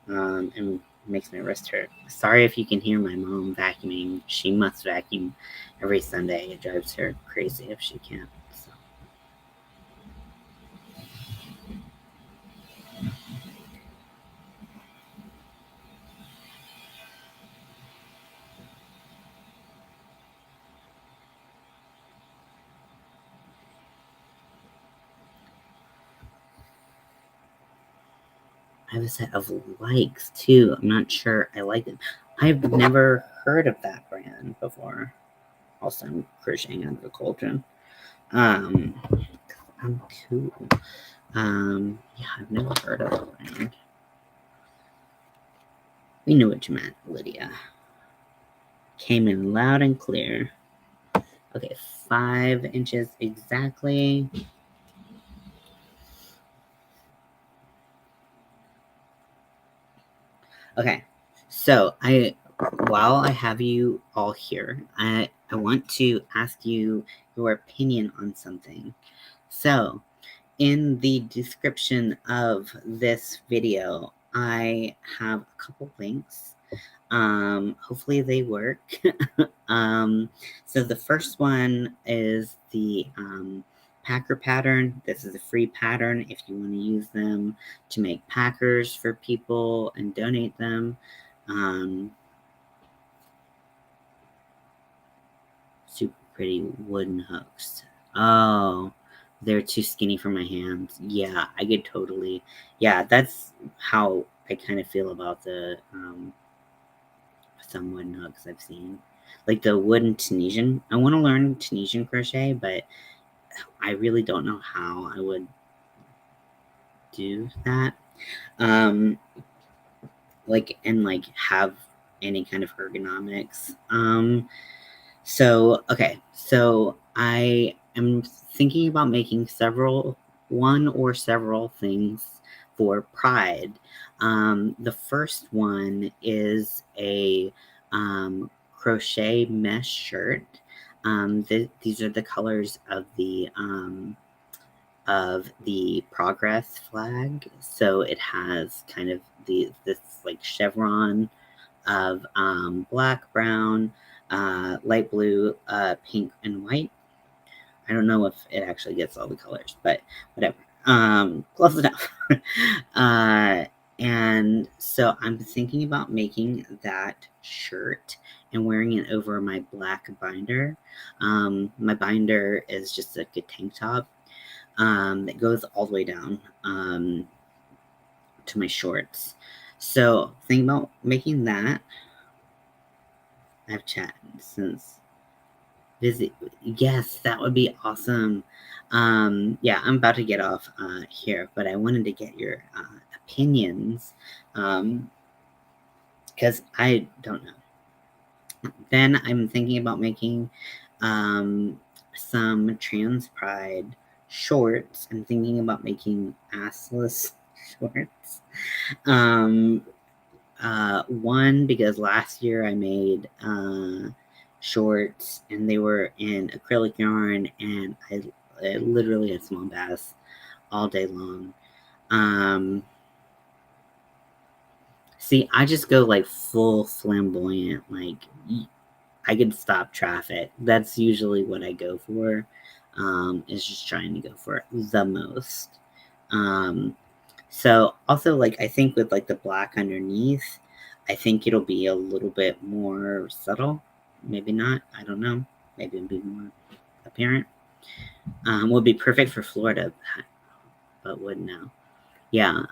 and makes my wrist hurt. Sorry if you can hear my mom vacuuming. She must vacuum every Sunday. It drives her crazy if she can't. So. I have a set of likes too. I'm not sure I like it. I've never heard of that brand before. Also, I'm crocheting under the cauldron. I'm cool. Yeah, I've never heard of that brand. We knew what you meant, Lydia. Came in loud and clear. Okay, 5 inches exactly. Okay, so while I have you all here, I want to ask you your opinion on something. So, in the description of this video, I have a couple links. Hopefully they work. So the first one is the packer pattern. This is a free pattern if you want to use them to make packers for people and donate them. Super pretty wooden hooks. Oh, they're too skinny for my hands. Yeah, I could totally. Yeah, that's how I kind of feel about the some wooden hooks I've seen. Like the wooden Tunisian. I want to learn Tunisian crochet, but I really don't know how I would do that. Like, and like have any kind of ergonomics. So I am thinking about making one or several things for Pride. The first one is a crochet mesh shirt. These are the colors of the progress flag. So it has kind of this like chevron of black, brown, light blue, pink, and white. I don't know if it actually gets all the colors, but whatever. Close enough. uh, and so I'm thinking about making that shirt and wearing it over my black binder. My binder is just like a tank top that goes all the way down to my shorts. So thinking about making that. I've chatted since busy. Yes, that would be awesome. Yeah, I'm about to get off here, but I wanted to get your opinions because I don't know. Then I'm thinking about making some trans pride shorts. I'm thinking about making assless shorts. One, because last year I made shorts and they were in acrylic yarn, and I literally had small bass all day long. See, I just go like full flamboyant, like I could stop traffic. That's usually what I go for. Is just trying to go for the most. So also, like, I think with like the black underneath, I think it'll be a little bit more subtle. Maybe not. I don't know. Maybe it'll be more apparent. Would be perfect for Florida, but wouldn't know. Yeah.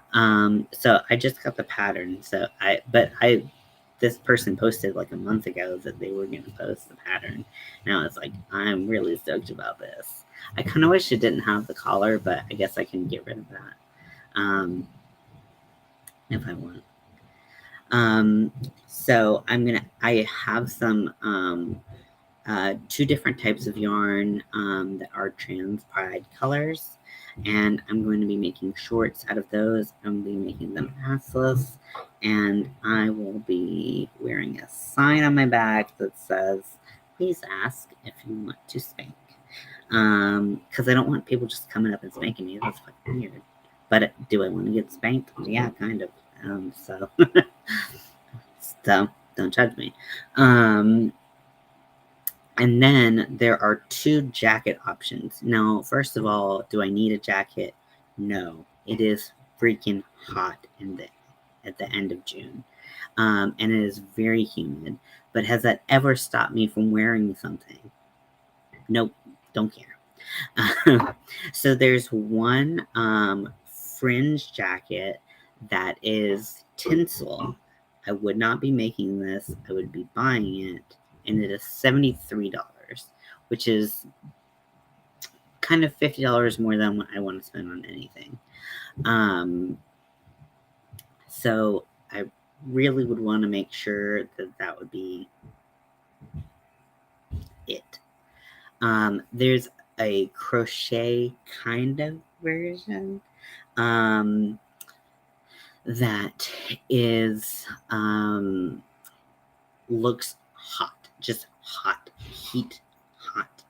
So I just got the pattern. This person posted like a month ago that they were going to post the pattern. Now it's like, I'm really stoked about this. I kind of wish it didn't have the collar, but I guess I can get rid of that if I want. So I have some two different types of yarn that are trans pride colors, and I'm going to be making shorts out of those. I'm going to be making them assless, and I will be wearing a sign on my back that says, please ask if you want to spank. Because I don't want people just coming up and spanking me. That's fucking weird. But do I want to get spanked? Yeah, kind of. So don't judge me. And then there are two jacket options. Now, first of all, do I need a jacket? No. It is freaking hot at the end of June. And it is very humid. But has that ever stopped me from wearing something? Nope. Don't care. So there's one fringe jacket that is tinsel. I would not be making this. I would be buying it, and it is $73, which is kind of $50 more than what I want to spend on anything. So I really would want to make sure that would be it. There's a crochet kind of version that is looks hot, just hot, heat hot.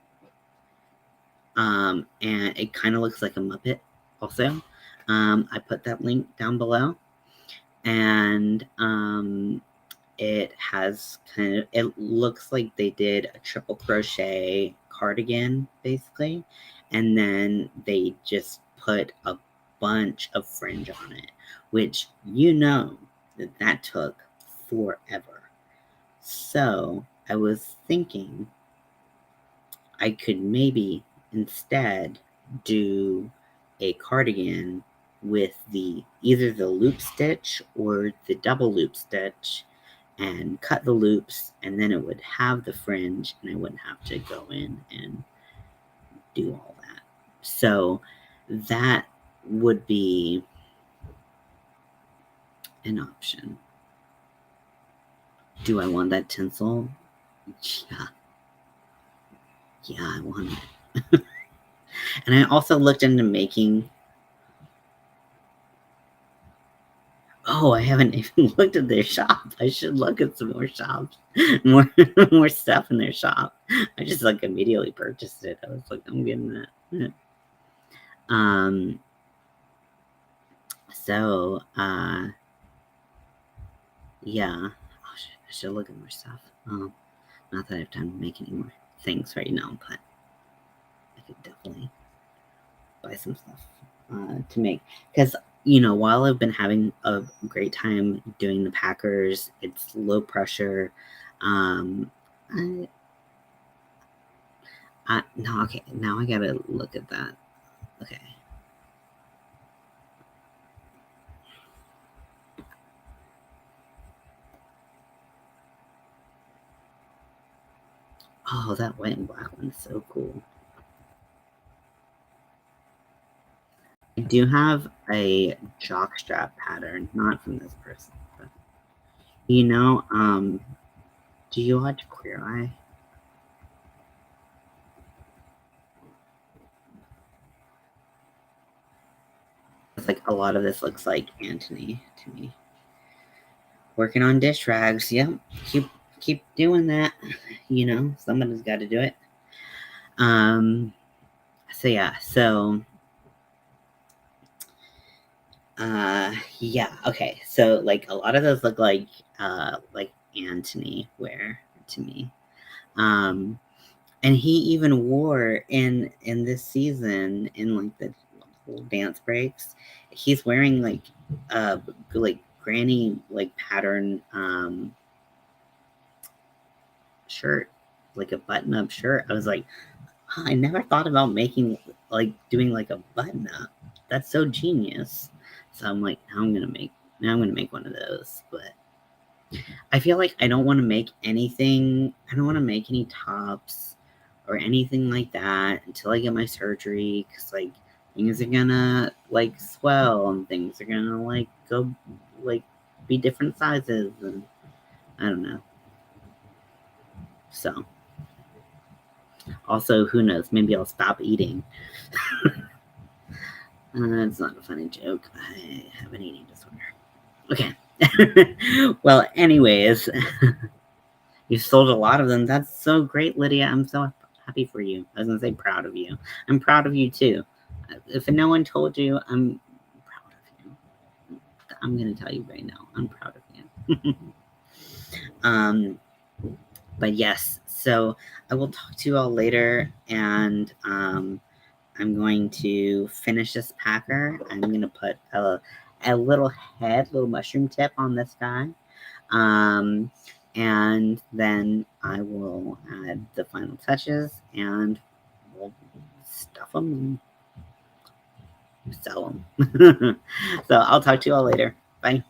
And it kind of looks like a Muppet also. I put that link down below, and it has it looks like they did a triple crochet cardigan basically, and then they just put a bunch of fringe on it, which that took forever. So I was thinking I could maybe instead do a cardigan with either the loop stitch or the double loop stitch, and cut the loops, and then it would have the fringe, and I wouldn't have to go in and do all that. So that would be an option. Do I want that tinsel? Yeah. Yeah, I want it. And I also looked into making... Oh, I haven't even looked at their shop. I should look at some more shops. More more stuff in their shop. I just like immediately purchased it. I was like, I'm getting that. Um so yeah. Oh, I should look at more stuff. Not that I have time to make any more things right now, but I could definitely buy some stuff to make. Because, while I've been having a great time doing the Packers, it's low pressure. Um, no, okay, now I gotta look at that. Okay. Oh, that white and black one's so cool. I do have a jockstrap pattern, not from this person, but do you watch Queer Eye? It's like a lot of this looks like Anthony to me. Working on dish rags, yep. Keep doing that. Somebody's got to do it. Um. So yeah. So. Yeah. Okay. So like a lot of those look like Anthony wear to me. Um. And he even wore in this season in like the little dance breaks. He's wearing like granny like pattern shirt, like a button up shirt. I was like, "Huh, I never thought about doing like a button up. That's so genius." So I'm like, now I'm gonna make one of those. But I feel like I don't want to make anything. I don't want to make any tops or anything like that until I get my surgery, because like things are gonna like swell and things are gonna like go like be different sizes, and I don't know. So also, who knows? Maybe I'll stop eating. It's not a funny joke. I have an eating disorder. Okay. Well, anyways, you sold a lot of them. That's so great, Lydia. I'm so happy for you. I was going to say proud of you. I'm proud of you, too. If no one told you, I'm proud of you. I'm going to tell you right now. I'm proud of you. But yes, so I will talk to you all later, and I'm going to finish this packer. I'm going to put a little mushroom tip on this guy. And then I will add the final touches, and we'll stuff them and sell them. So I'll talk to you all later. Bye.